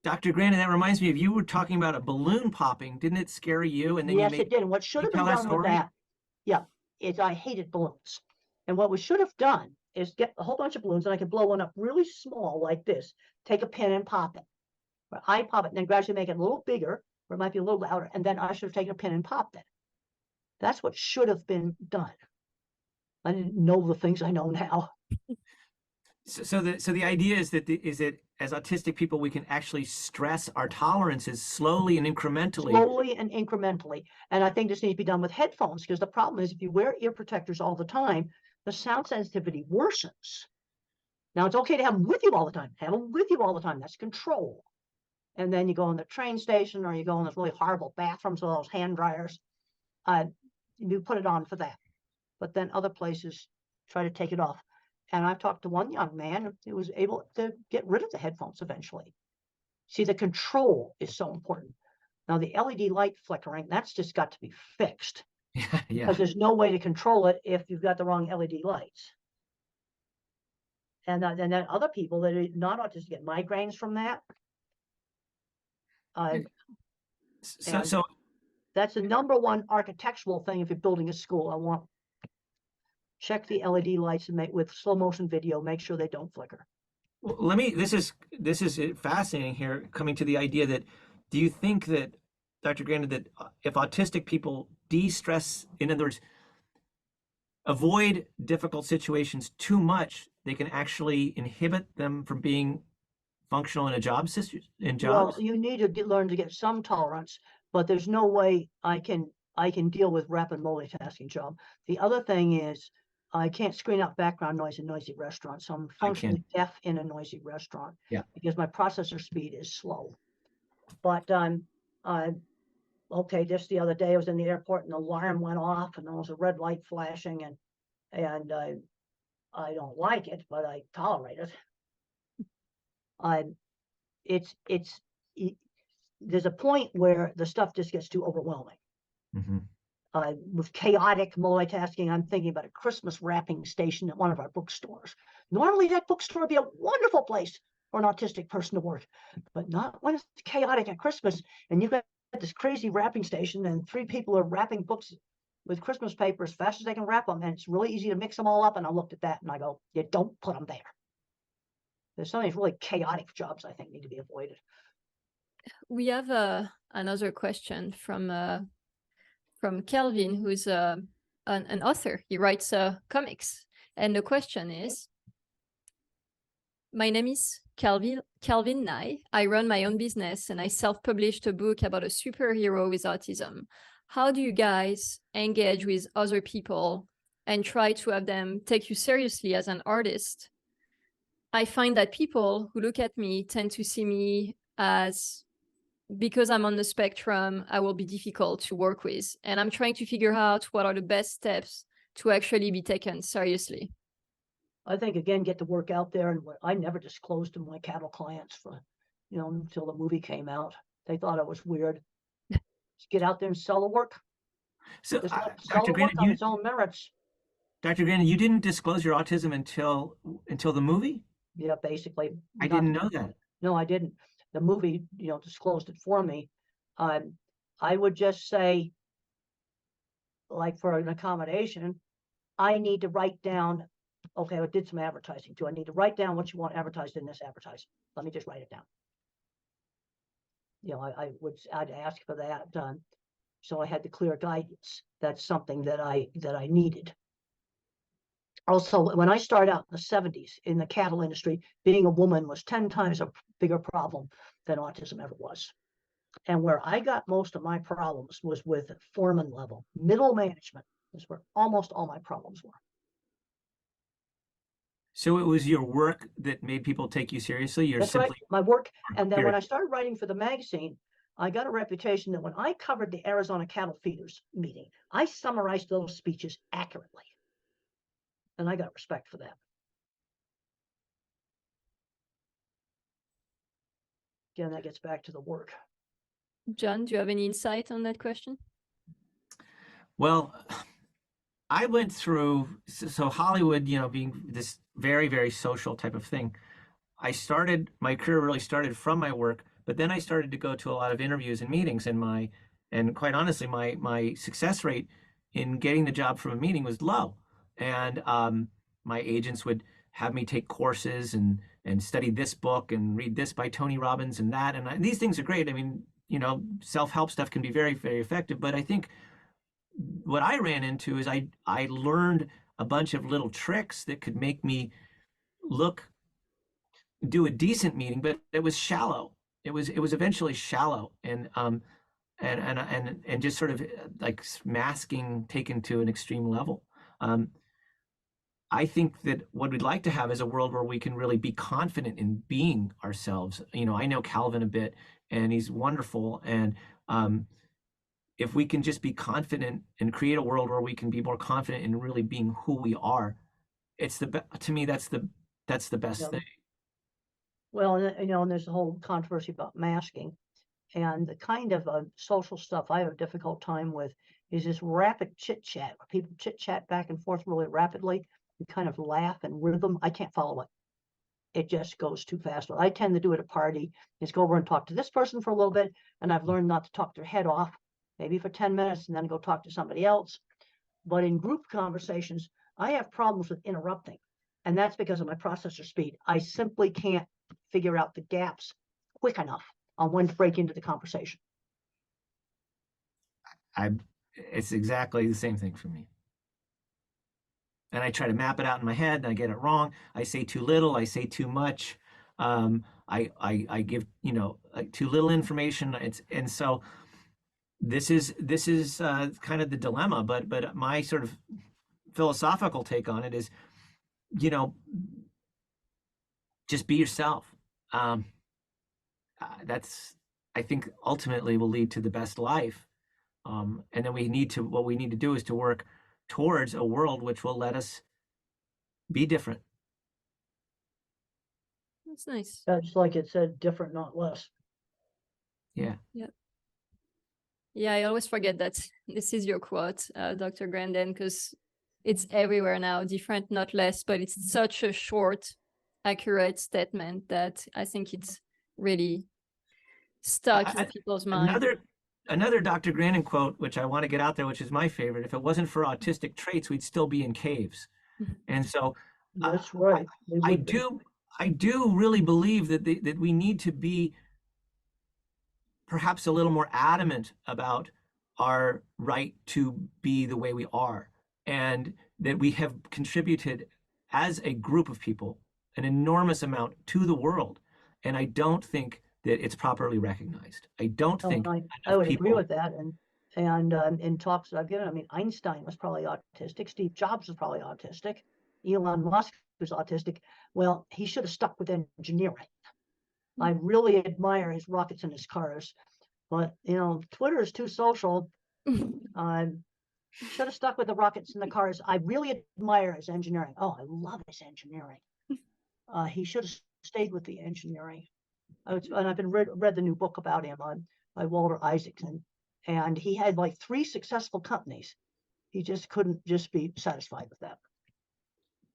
Dr. Grandin, that reminds me of you were talking about a balloon popping. Didn't it scare you? And then yes, it did. And what should have been done with that, is I hated balloons. And what we should have done is get a whole bunch of balloons, and I could blow one up really small like this, take a pin and pop it. But I pop it and then gradually make it a little bigger, or it might be a little louder, and then I should have taken a pin and popped it. That's what should have been done. I didn't know the things I know now. So the idea is that as autistic people, we can actually stress our tolerances slowly and incrementally. And I think this needs to be done with headphones, because the problem is if you wear ear protectors all the time, the sound sensitivity worsens. Now, it's okay to have them with you all the time. Have them with you all the time. That's control. And then you go in the train station, or you go in those really horrible bathrooms with those hand dryers. You put it on for that. But then other places try to take it off. And I've talked to one young man who was able to get rid of the headphones eventually. See, the control is so important. Now, the LED light flickering, that's just got to be fixed. Yeah. Because there's no way to control it if you've got the wrong LED lights. And then other people that are not autistic get migraines from that. So that's the number one architectural thing if you're building a school. I want check the LED lights and with slow motion video, make sure they don't flicker. Well, this is fascinating here, coming to the idea that, do you think that, Dr. Grandin, that if autistic people de-stress, in other words, avoid difficult situations too much, they can actually inhibit them from being functional in a job in jobs? Well, you need to learn to get some tolerance, but there's no way I can deal with rapid multitasking job. The other thing is I can't screen out background noise in noisy restaurants. So I'm functionally deaf in a noisy restaurant because my processor speed is slow. But okay, just the other day I was in the airport and the alarm went off and there was a red light flashing, and I don't like it, but I tolerate it. There's a point where the stuff just gets too overwhelming. Mm-hmm. With chaotic multitasking, I'm thinking about a Christmas wrapping station at one of our bookstores. Normally that bookstore would be a wonderful place for an autistic person to work, but not when it's chaotic at Christmas and you've got this crazy wrapping station and 3 people are wrapping books with Christmas paper as fast as they can wrap them, and it's really easy to mix them all up. And I looked at that and I go, you don't put them there. There's some of these really chaotic jobs I think need to be avoided. We have another question from Kelvin, who's an author. He writes comics. And the question is, my name is Kelvin Nye. I run my own business and I self-published a book about a superhero with autism. how do you guys engage with other people and try to have them take you seriously as an artist? I find that people who look at me tend to see me as, because I'm on the spectrum, I will be difficult to work with. And I'm trying to figure out what are the best steps to actually be taken seriously. I think, again, get the work out there. And I never disclosed to my cattle clients for, until the movie came out. They thought it was weird. Just get out there and sell the work. So, Sell Dr. the work Grandin, on its own merits. Dr. Grandin, you didn't disclose your autism until the movie? Yeah, basically. I didn't know that. No, I didn't. The movie, disclosed it for me. I would just say, like for an accommodation, I need to write down, okay, I did some advertising. Do I need to write down what you want advertised in this advertising? Let me just write it down. I'd ask for that done. So I had the clear guidance. That's something that I needed. Also, when I started out in the 70s in the cattle industry, being a woman was 10 times a bigger problem than autism ever was. And where I got most of my problems was with foreman level. Middle management is where almost all my problems were. So it was your work that made people take you seriously? That's right, my work. And then when I started writing for the magazine, I got a reputation that when I covered the Arizona cattle feeders meeting, I summarized those speeches accurately. And I got respect for that. Again, that gets back to the work. John, do you have any insight on that question? Well, I went through, so Hollywood, being this very, very social type of thing. My career really started from my work, but then I started to go to a lot of interviews and meetings, and quite honestly, my success rate in getting the job from a meeting was low. And my agents would have me take courses and study this book and read this by Tony Robbins and that. And these things are great. I mean, self-help stuff can be very, very effective. But I think what I ran into is I learned a bunch of little tricks that could make me do a decent meeting, but it was shallow. It was eventually shallow and just sort of like masking taken to an extreme level. I think that what we'd like to have is a world where we can really be confident in being ourselves. I know Calvin a bit, and he's wonderful. And if we can just be confident and create a world where we can be more confident in really being who we are, to me, that's the best thing. Well, and there's a whole controversy about masking. And the kind of social stuff I have a difficult time with is this rapid chit chat, where people chit chat back and forth really rapidly and kind of laugh and rhythm. I can't follow it. It just goes too fast. What I tend to do at a party is go over and talk to this person for a little bit, and I've learned not to talk their head off, maybe for 10 minutes, and then go talk to somebody else. But in group conversations, I have problems with interrupting, and that's because of my processor speed. I simply can't figure out the gaps quick enough on when to break into the conversation. It's exactly the same thing for me. And I try to map it out in my head, and I get it wrong. I say too little. I say too much. I give too little information. And so this is kind of the dilemma. But my sort of philosophical take on it is, just be yourself. That's, I think, ultimately will lead to the best life. And then what we need to do is to work towards a world which will let us be different. That's nice. That's like it said, different, not less. Yeah. Yeah, I always forget that this is your quote, Dr. Grandin, because it's everywhere now, different, not less, but it's such a short, accurate statement that I think it's really stuck in people's minds. Another Dr. Grandin quote, which I want to get out there, which is my favorite: if it wasn't for autistic traits, we'd still be in caves. And so that's right. I do really believe that we need to be perhaps a little more adamant about our right to be the way we are, and that we have contributed as a group of people an enormous amount to the world. And I don't think that it's properly recognized. I don't think I would agree with that. And in talks that I've given, I mean, Einstein was probably autistic. Steve Jobs was probably autistic. Elon Musk was autistic. Well, he should have stuck with engineering. I really admire his rockets and his cars, but Twitter is too social. Should have stuck with the rockets and the cars. I really admire his engineering. Oh, I love his engineering. He should have stayed with the engineering. And I've been read the new book about him by Walter Isaacson, and he had like 3 successful companies. He just couldn't just be satisfied with that.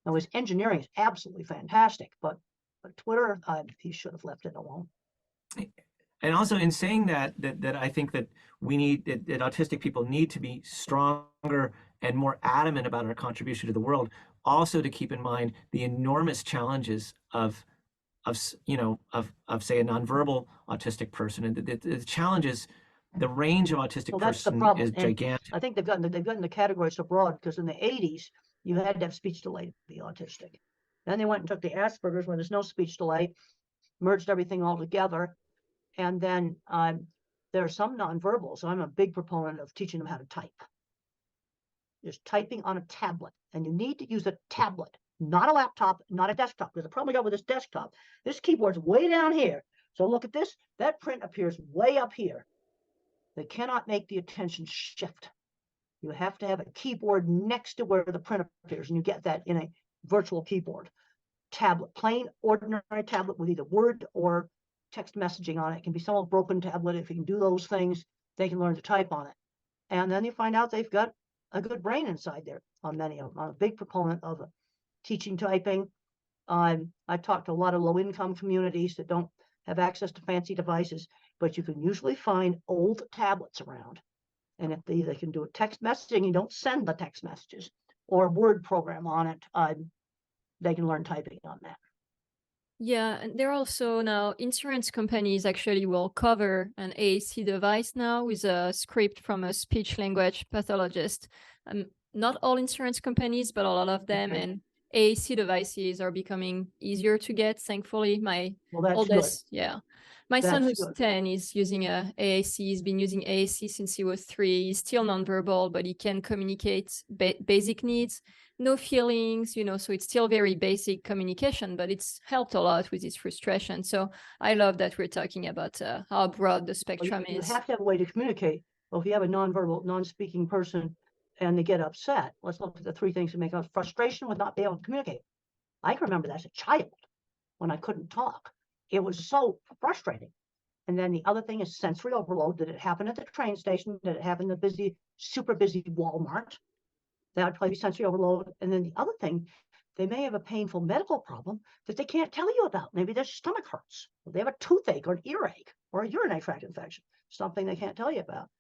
Now his engineering is absolutely fantastic, but Twitter, he should have left it alone. And also in saying that I think that we need that autistic people need to be stronger and more adamant about our contribution to the world. Also to keep in mind the enormous challenges of say a nonverbal autistic person, and the challenges, the range of autistic person is gigantic. I think they've gotten the categories so broad because in the 80s you had to have speech delay to be autistic. Then they went and took the Asperger's where there's no speech delay, merged everything all together, and then there are some nonverbal. So I'm a big proponent of teaching them how to type. Just typing on a tablet, and you need to use a tablet, not a laptop, not a desktop. Because the problem I got with this desktop, this keyboard's way down here. So look at this. That print appears way up here. They cannot make the attention shift. You have to have a keyboard next to where the print appears, and you get that in a virtual keyboard. Tablet, plain ordinary tablet with either Word or text messaging on it. It can be some old broken tablet. If you can do those things, they can learn to type on it. And then you find out they've got a good brain inside there on many of them. I'm a big proponent of teaching typing. I've talked to a lot of low-income communities that don't have access to fancy devices, but you can usually find old tablets around. And if they can do a text messaging, you don't send the text messages, or a Word program on it, they can learn typing on that. Yeah, and there are also now insurance companies actually will cover an AAC device now with a script from a speech language pathologist. Not all insurance companies, but a lot of them. Okay. And AAC devices are becoming easier to get, thankfully. My oldest, my son who's 10 is using a AAC. He's been using AAC since he was 3. He's still nonverbal, but he can communicate basic needs, no feelings, so it's still very basic communication, but it's helped a lot with his frustration. So I love that we're talking about how broad the spectrum is. You have to have a way to communicate. Well, if you have a nonverbal, non-speaking person and they get upset, let's look at the 3 things that make us frustration with not being able to communicate. I can remember that as a child when I couldn't talk. It was so frustrating. And then the other thing is sensory overload. Did it happen at the train station? Did it happen in the super busy Walmart? That would probably be sensory overload. And then the other thing, they may have a painful medical problem that they can't tell you about. Maybe their stomach hurts, or they have a toothache or an earache or a urinary tract infection, something they can't tell you about.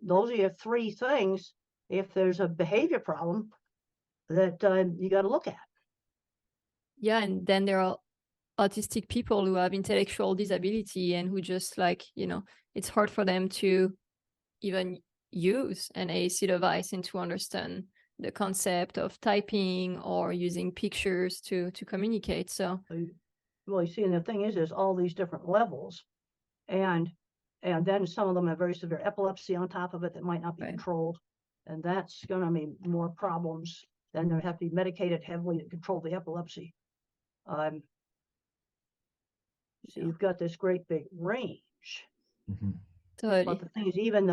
Those are your 3 things. If there's a behavior problem that you got to look at. Yeah, and then there are autistic people who have intellectual disability and who just it's hard for them to even use an AAC device and to understand the concept of typing or using pictures to communicate. So, well, you see, and the thing is, there's all these different levels, and then some of them have very severe epilepsy on top of it that might not be controlled, and that's going to mean more problems. Then they have to be medicated heavily to control the epilepsy. So you've got this great big range. Mm-hmm. Totally. But the thing is, even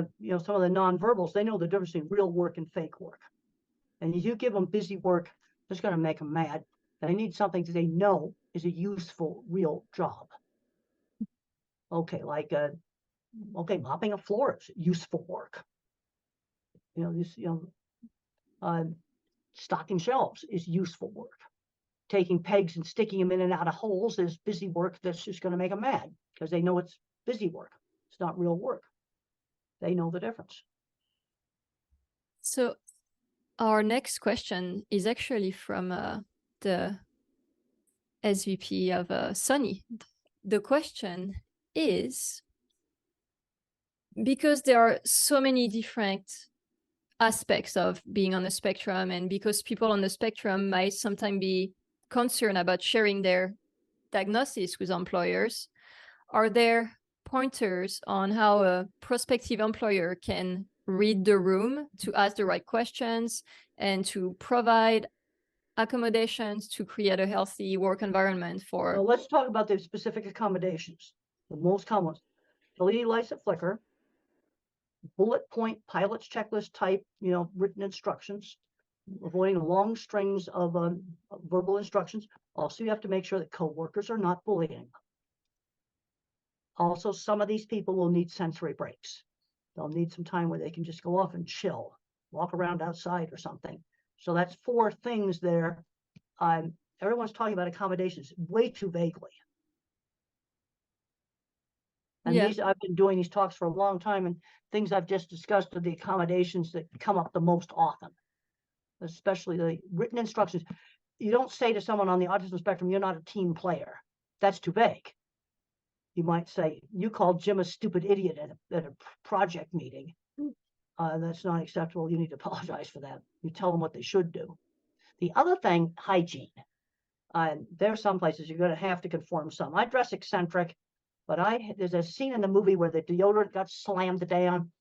some of the nonverbals, they know the difference between real work and fake work. And if you give them busy work, it's going to make them mad. They need something that they know is a useful, real job. Okay, like mopping a floor is useful work. Stocking shelves is useful work. Taking pegs and sticking them in and out of holes is busy work that's just going to make them mad because they know it's busy work. It's not real work. They know the difference. So our next question is actually from the SVP of Sunny. The question is, because there are so many different aspects of being on the spectrum, and because people on the spectrum might sometimes be concerned about sharing their diagnosis with employers, are there pointers on how a prospective employer can read the room, to ask the right questions, and to provide accommodations to create a healthy work environment for. Well, let's talk about the specific accommodations. The most common ones: LED lights that flicker, bullet point pilot's checklist type, written instructions, avoiding long strings of verbal instructions. Also, you have to make sure that coworkers are not bullying. Also, some of these people will need sensory breaks. They'll need some time where they can just go off and chill, walk around outside or something. So that's 4 things there. Everyone's talking about accommodations way too vaguely. And these, I've been doing these talks for a long time, and things I've just discussed are the accommodations that come up the most often, especially the written instructions. You don't say to someone on the autism spectrum, you're not a team player. That's too vague. You might say, you called Jim a stupid idiot at a project meeting. That's not acceptable. You need to apologize for that. You tell them what they should do. The other thing, hygiene. There are some places you're going to have to conform some. I dress eccentric, but there's a scene in the movie where the deodorant got slammed down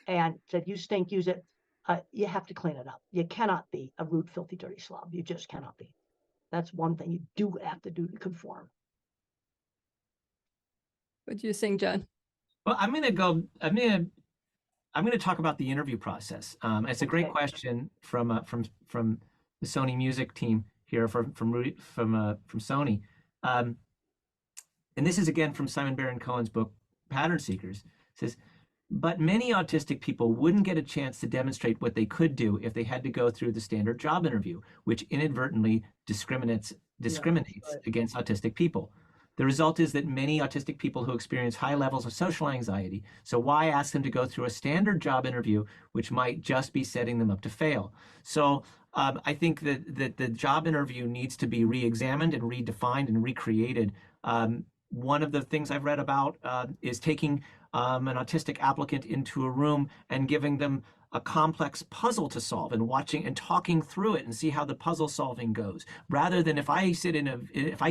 and said, you stink, use it. You have to clean it up. You cannot be a rude, filthy, dirty slob. You just cannot be. That's one thing you do have to do to conform. What do you think, John? Well, I'm going to talk about the interview process. It's a great question from the Sony Music team here from Sony. And this is again from Simon Baron-Cohen's book, Pattern Seekers. It says, but many autistic people wouldn't get a chance to demonstrate what they could do if they had to go through the standard job interview, which inadvertently discriminates against autistic people. The result is that many autistic people who experience high levels of social anxiety. So why ask them to go through a standard job interview, which might just be setting them up to fail? So I think that the job interview needs to be re-examined and redefined and recreated. One of the things I've read about is taking an autistic applicant into a room and giving them a complex puzzle to solve and watching and talking through it and see how the puzzle solving goes, rather than if I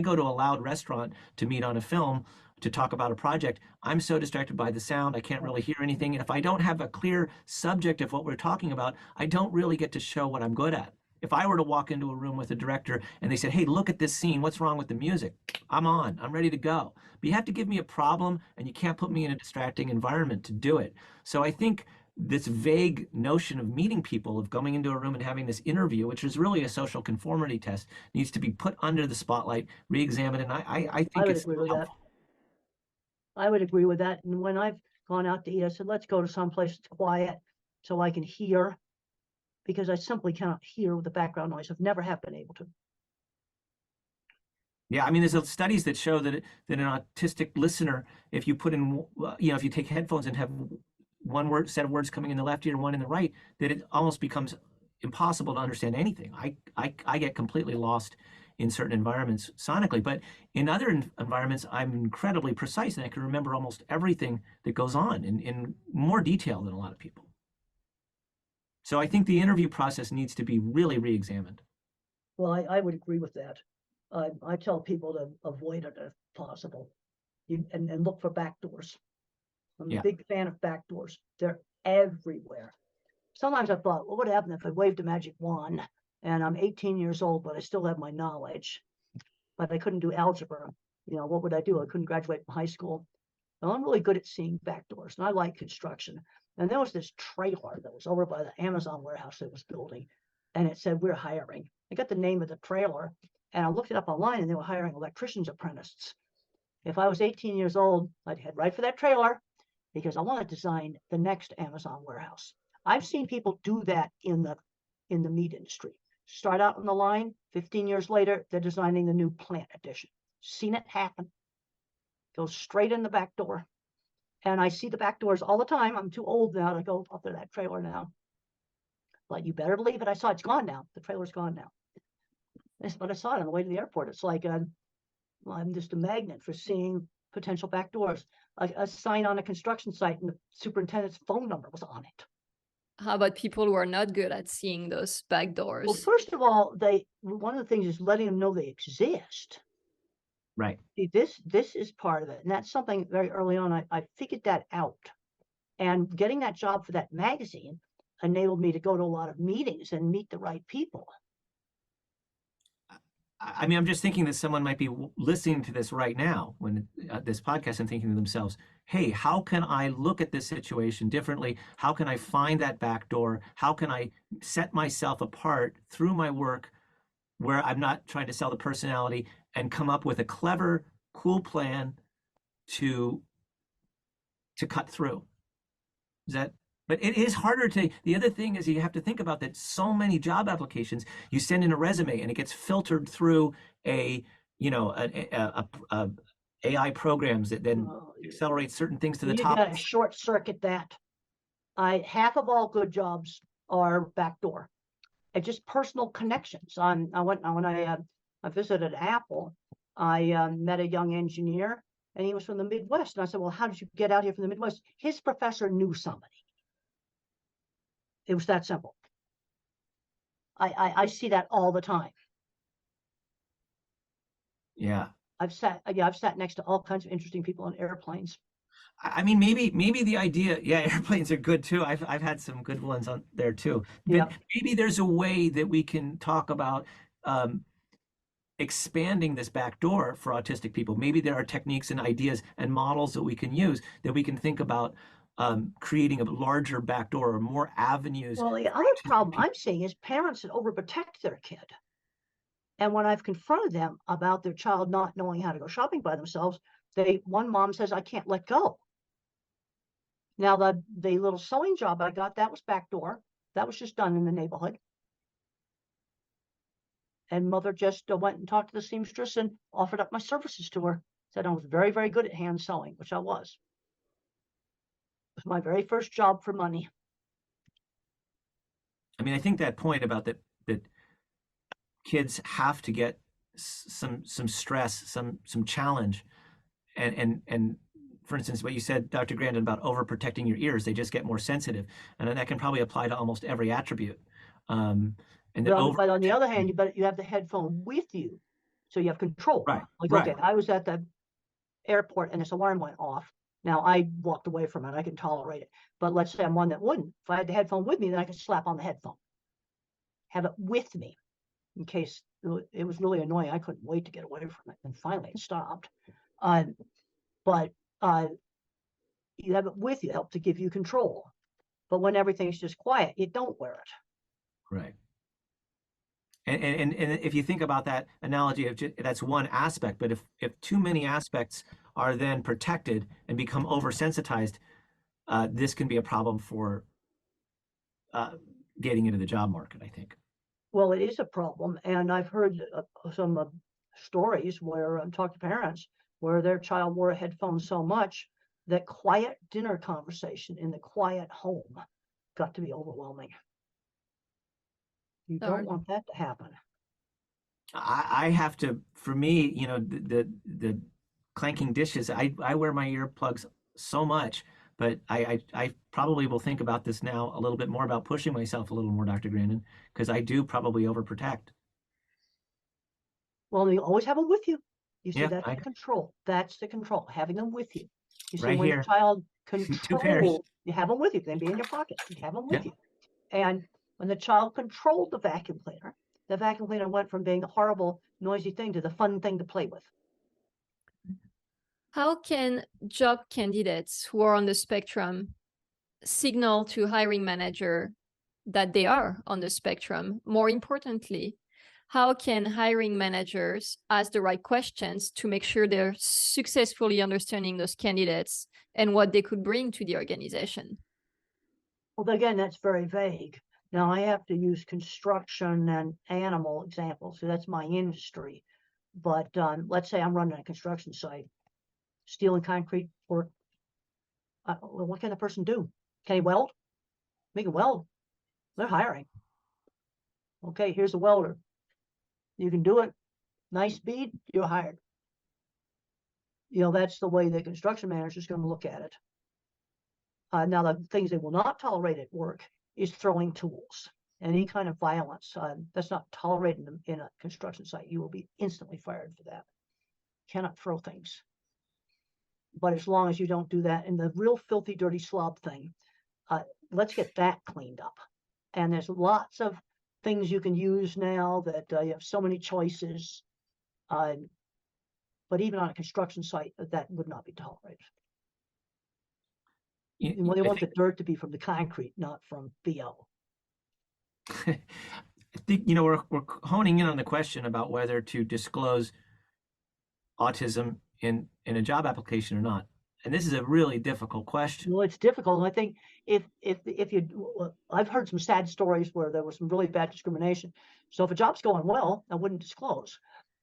go to a loud restaurant to meet on a film to talk about a project, I'm so distracted by the sound, I can't really hear anything. And if I don't have a clear subject of what we're talking about, I don't really get to show what I'm good at. If I were to walk into a room with a director and they said, hey, look at this scene, what's wrong with the music? I'm ready to go. But you have to give me a problem and you can't put me in a distracting environment to do it. So I think this vague notion of meeting people, of going into a room and having this interview, which is really a social conformity test, needs to be put under the spotlight, re-examined, and I think it's helpful. I would agree with that. And when I've gone out to eat, I said, let's go to some place that's quiet so I can hear, because I simply cannot hear with the background noise. I've never have been able to. Yeah, I mean, there's studies that show that an autistic listener, if you put in, if you take headphones and have one set of words coming in the left ear and one in the right, that it almost becomes impossible to understand anything. I get completely lost in certain environments sonically, but in other environments, I'm incredibly precise and I can remember almost everything that goes on in more detail than a lot of people. So I think the interview process needs to be really re-examined. Well, I would agree with that. I tell people to avoid it if possible, and look for back doors. I'm a big fan of back doors. They're everywhere. Sometimes I thought, what would happen if I waved a magic wand and I'm 18 years old, but I still have my knowledge, but I couldn't do algebra? What would I do? I couldn't graduate from high school. Well, I'm really good at seeing back doors, and I like construction. And there was this trailer that was over by the Amazon warehouse that was building, and it said, we're hiring. I got the name of the trailer, and I looked it up online, and they were hiring electricians apprentices. If I was 18 years old, I'd head right for that trailer, because I want to design the next Amazon warehouse. I've seen people do that in the meat industry. Start out on the line, 15 years later, they're designing the new plant addition. Seen it happen. Go straight in the back door. And I see the back doors all the time. I'm too old now to go up to that trailer now. But you better believe it. I saw it's gone now. The trailer's gone now. But I saw it on the way to the airport. It's like I'm just a magnet for seeing potential back doors. A sign on a construction site and the superintendent's phone number was on it. How about people who are not good at seeing those back doors? Well, first of all, one of the things is letting them know they exist. Right. See, this is part of it. And that's something very early on, I figured that out. And getting that job for that magazine enabled me to go to a lot of meetings and meet the right people. I mean, I'm just thinking that someone might be listening to this right now, when this podcast, and thinking to themselves, hey, how can I look at this situation differently? How can I find that back door? How can I set myself apart through my work where I'm not trying to sell the personality, and come up with a clever, cool plan to cut through? Is that, but it is harder to, the other thing is you have to think about that so many job applications, you send in a resume and it gets filtered through a, you know, a AI programs that then accelerate certain things to the top. You got to short circuit that. Half of all good jobs are backdoor. It's just personal connections. When I visited Apple, I met a young engineer, and he was from the Midwest. And I said, well, how did you get out here from the Midwest? His professor knew somebody. It was that simple. I see that all the time. Yeah. I've sat next to all kinds of interesting people on airplanes. I mean, maybe the idea, yeah, airplanes are good too. I've had some good ones on there too. But Yeah. maybe there's a way that we can talk about expanding this back door for autistic people. Maybe there are techniques and ideas and models that we can use, that we can think about creating a larger back door or more avenues. Well, the other problem I'm seeing is parents that overprotect their kid. And when I've confronted them about their child not knowing how to go shopping by themselves, one mom says, I can't let go. Now, the little sewing job I got, that was backdoor. That was just done in the neighborhood. And mother just went and talked to the seamstress and offered up my services to her. Said I was very, very good at hand sewing, which I was. It was my very first job for money. I mean, I think that point about that kids have to get some stress, some challenge, and for instance, what you said, Dr. Grandin, about overprotecting your ears, they just get more sensitive, and that can probably apply to almost every attribute. But on the other hand, you have the headphone with you, so you have control. Right. Like, right. Okay, I was at the airport and this alarm went off. Now I walked away from it. I can tolerate it. But let's say I'm one that wouldn't. If I had the headphone with me, then I could slap on the headphone. Have it with me in case it was really annoying. I couldn't wait to get away from it. And finally it stopped. But you have it with you, help to give you control. But when everything's just quiet, you don't wear it. Right. And if you think about that analogy of that's one aspect, but if too many aspects are then protected and become oversensitized, this can be a problem for getting into the job market, I think. Well, it is a problem, and I've heard some stories where I've talked to parents where their child wore a headphone so much that quiet dinner conversation in the quiet home got to be overwhelming. You don't want that to happen. I have to, for me, you know, the clanking dishes, I wear my earplugs so much, but I probably will think about this now a little bit more, about pushing myself a little more, Dr. Grandin, because I do probably overprotect. Well, you always have them with you. You see, Yeah, that's the control. That's the control, having them with you. You see, right when here. the child 2 pairs. you have them with you. They can be in your pocket. You have them with Yeah. you. And when the child controlled the vacuum cleaner went from being a horrible, noisy thing to the fun thing to play with. How can job candidates who are on the spectrum signal to hiring manager that they are on the spectrum? More importantly, how can hiring managers ask the right questions to make sure they're successfully understanding those candidates and what they could bring to the organization? Well, again, that's very vague. Now, I have to use construction and animal examples, so that's my industry. But let's say I'm running a construction site, steel and concrete work. Well, what can the person do? Can he weld? He can weld. They're hiring. Okay, here's a welder. You can do it. Nice speed, you're hired. You know, that's the way the construction manager is going to look at it. Now, the things they will not tolerate at work is throwing tools. Any kind of violence, that's not tolerated in a construction site. You will be instantly fired for that. Cannot throw things. but as long as you don't do that, and the real filthy, dirty slob thing, let's get that cleaned up. And there's lots of things you can use now that you have so many choices. But even on a construction site, that would not be tolerated. They want the dirt to be from the concrete, not from BO. I think, we're honing in on the question about whether to disclose autism in a job application or not. And this is a really difficult question. Well, it's difficult. And I think if I've heard some sad stories where there was some really bad discrimination. So if a job's going well, I wouldn't disclose.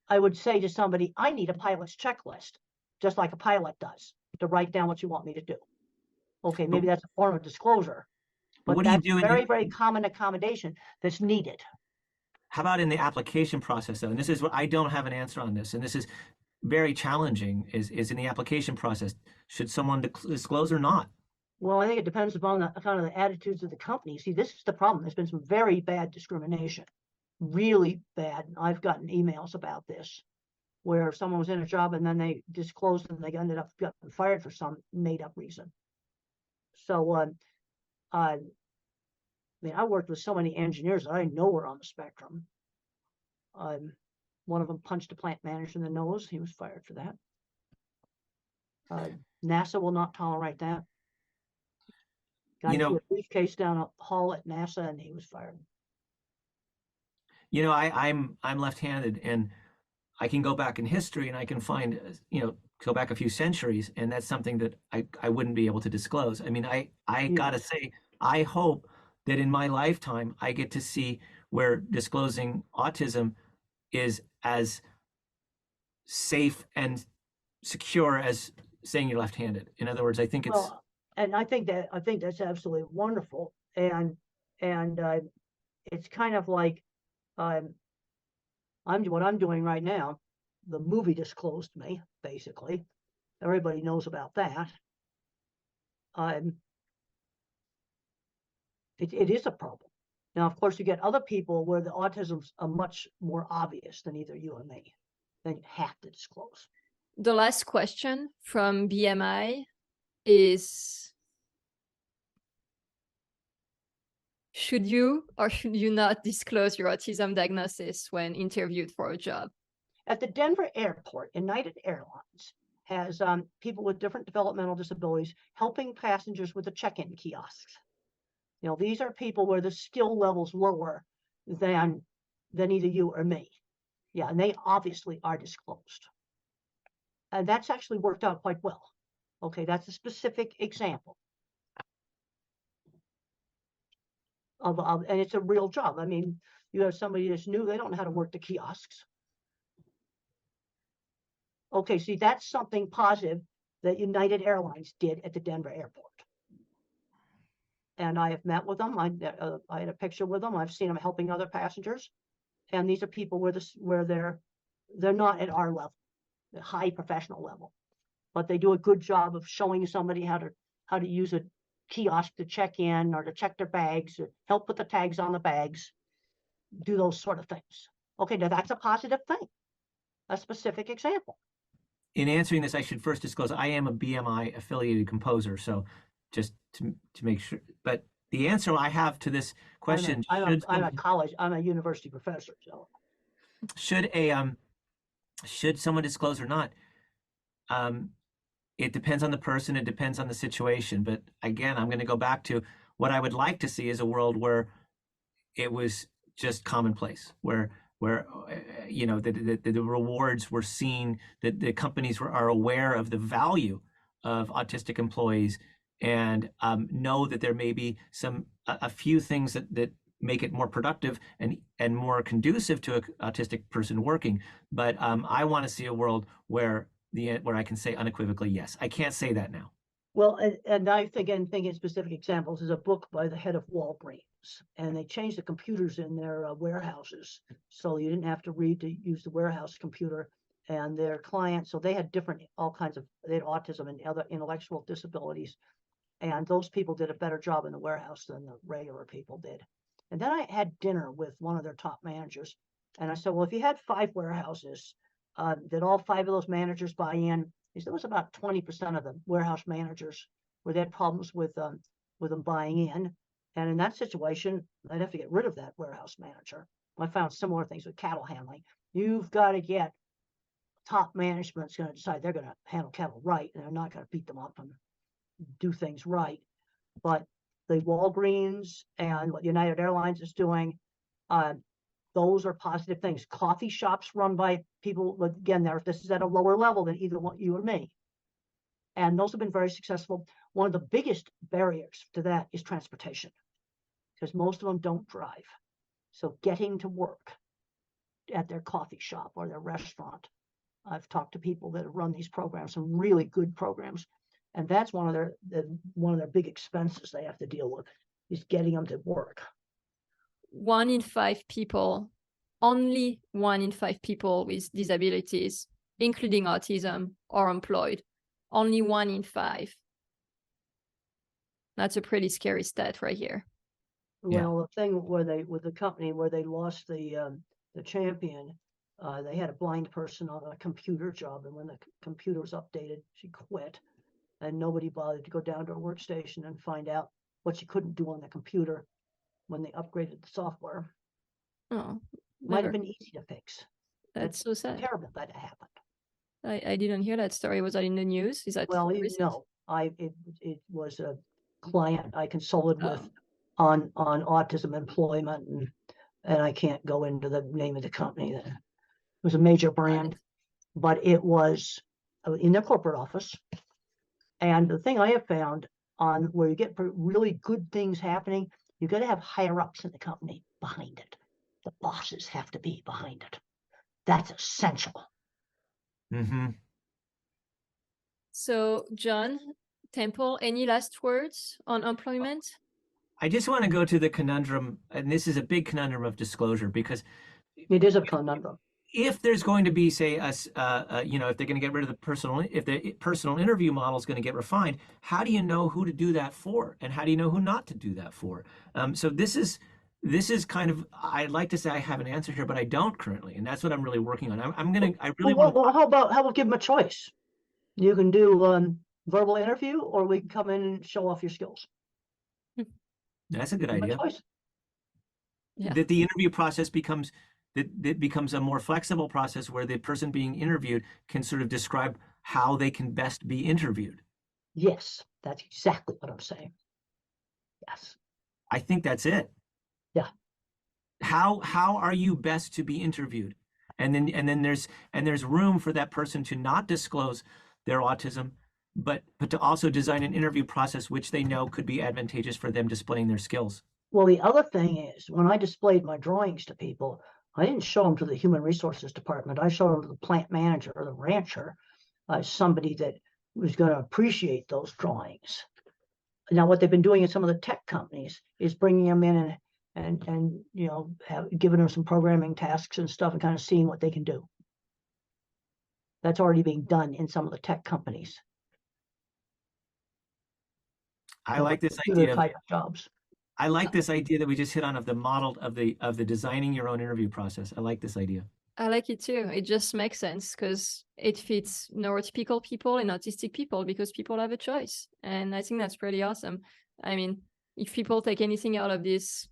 I would say to somebody, I need a pilot's checklist, just like a pilot does, to write down what you want me to do. Okay, maybe that's a form of disclosure, but what do you that's do a very, very common accommodation that's needed. How about in the application process, though? And this is what I don't have an answer on this, and this is very challenging, is in the application process. Should someone disclose or not? Well, I think it depends upon the kind of the attitudes of the company. See, this is the problem. There's been some very bad discrimination, really bad. I've gotten emails about this, where someone was in a job and then they disclosed and they ended up getting fired for some made-up reason. So, I mean, I worked with so many engineers that I know were on the spectrum. One of them punched a plant manager in the nose. He was fired for that. NASA will not tolerate that. Guy threw a briefcase down a hall at NASA and he was fired. I'm left-handed, and I can go back in history and I can find, go back a few centuries, and that's something that I wouldn't be able to disclose. I mean, I gotta say, I hope that in my lifetime I get to see where disclosing autism is as safe and secure as saying you're left-handed. In other words, I think it's and I think that's absolutely wonderful. And it's kind of like what I'm doing right now. The movie disclosed me, basically. Everybody knows about that. It is a problem. Now, of course, you get other people where the autism's much more obvious than either you or me. Then you have to disclose. The last question from BMI is, should you or should you not disclose your autism diagnosis when interviewed for a job? At the Denver airport, United Airlines has people with different developmental disabilities helping passengers with the check-in kiosks. These are people where the skill level's lower than either you or me. Yeah, and they obviously are disclosed. And that's actually worked out quite well. Okay, that's a specific example and it's a real job. I mean, you have somebody that's new, they don't know how to work the kiosks. Okay, see, that's something positive that United Airlines did at the Denver airport. And I have met with them. I had a picture with them. I've seen them helping other passengers. And these are people where they're not at our level, the high professional level, but they do a good job of showing somebody how to use a kiosk to check in or to check their bags, or help put the tags on the bags, do those sort of things. Okay, now that's a positive thing, a specific example. In answering this, I should first disclose I am a BMI affiliated composer, so just to make sure. But the answer I have to this question, I'm a university professor, so should someone disclose or not? It depends on the person, it depends on the situation. But again, I'm going to go back to what I would like to see is a world where it was just commonplace, where the rewards were seen, that the companies are aware of the value of autistic employees, and know that there may be a few things that make it more productive and more conducive to an autistic person working. But I want to see a world where I can say unequivocally yes. I can't say that now. Well, and I thinking specific examples is a book by the head of Walgreens, and they changed the computers in their warehouses, so you didn't have to use the warehouse computer. And their clients, so they had they had autism and other intellectual disabilities, and those people did a better job in the warehouse than the regular people did. And then I had dinner with one of their top managers, and I said, well, if you had 5 warehouses, did all 5 of those managers buy in? is there was about 20% of the warehouse managers where they had problems with them buying in. And in that situation, I'd have to get rid of that warehouse manager. I found similar things with cattle handling. You've got to get top management's going to decide they're going to handle cattle right, and they're not going to beat them up and do things right. But the Walgreens and what United Airlines is doing, those are positive things. Coffee shops run by people, again, this is at a lower level than either one, you or me. And those have been very successful. One of the biggest barriers to that is transportation, because most of them don't drive. So getting to work at their coffee shop or their restaurant, I've talked to people that have run these programs, some really good programs, and that's one of their big expenses they have to deal with, is getting them to work. 1 in 5 people, only 1 in 5 people with disabilities, including autism, are employed. Only 1 in 5. That's a pretty scary stat right here. Well, the thing with the company where they lost the champion, they had a blind person on a computer job, and when the computer was updated, she quit, and nobody bothered to go down to her workstation and find out what she couldn't do on the computer when they upgraded the software. Oh, might have been easy to fix. That's so sad. Terrible that it happened. I didn't hear that story. Was that in the news? Is that no? It was a client I consulted with on autism employment, and I can't go into the name of the company. It was a major brand, but it was in their corporate office. And the thing I have found on where you get really good things happening, you got to have higher ups in the company behind it. The bosses have to be behind it. That's essential. Mm-hmm. So, John Temple, any last words on employment? I just want to go to the conundrum, and this is a big conundrum of disclosure, because it is a conundrum. If there's going to be, say, if they're going to get rid of if the personal interview model is going to get refined, how do you know who to do that for, and how do you know who not to do that for? So this is kind of, I'd like to say I have an answer here, but I don't currently, and that's what I'm really working on. How about give them a choice? You can do verbal interview, or we can come in and show off your skills. That's a good idea. Yeah. That the interview process becomes a more flexible process where the person being interviewed can sort of describe how they can best be interviewed. Yes, that's exactly what I'm saying. Yes. I think that's it. Yeah. How are you best to be interviewed? And then there's room for that person to not disclose their autism, but to also design an interview process which they know could be advantageous for them displaying their skills. Well, the other thing is, when I displayed my drawings to people, I didn't show them to the human resources department. I showed them to the plant manager or the rancher, somebody that was going to appreciate those drawings. Now, what they've been doing in some of the tech companies is bringing them in and giving them some programming tasks and stuff, and kind of seeing what they can do. That's already being done in some of the tech companies. I like this idea type of jobs. I like this idea that we just hit on of the model of the designing your own interview process. I like this idea. I like it too. It just makes sense because it fits neurotypical people and autistic people, because people have a choice. And I think that's pretty awesome. I mean, if people take anything out of this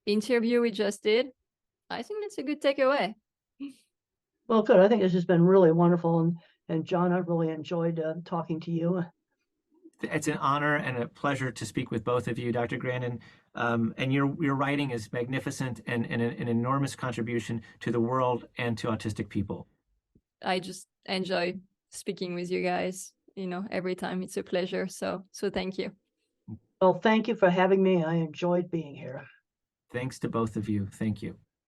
interview we just did, I think that's a good takeaway. Well, good. I think this has been really wonderful. And John, I've really enjoyed talking to you. It's an honor and a pleasure to speak with both of you, Dr. Grandin. And your writing is magnificent and an enormous contribution to the world and to autistic people. I just enjoy speaking with you guys. Every time. It's a pleasure. So thank you. Well, thank you for having me. I enjoyed being here. Thanks to both of you. Thank you.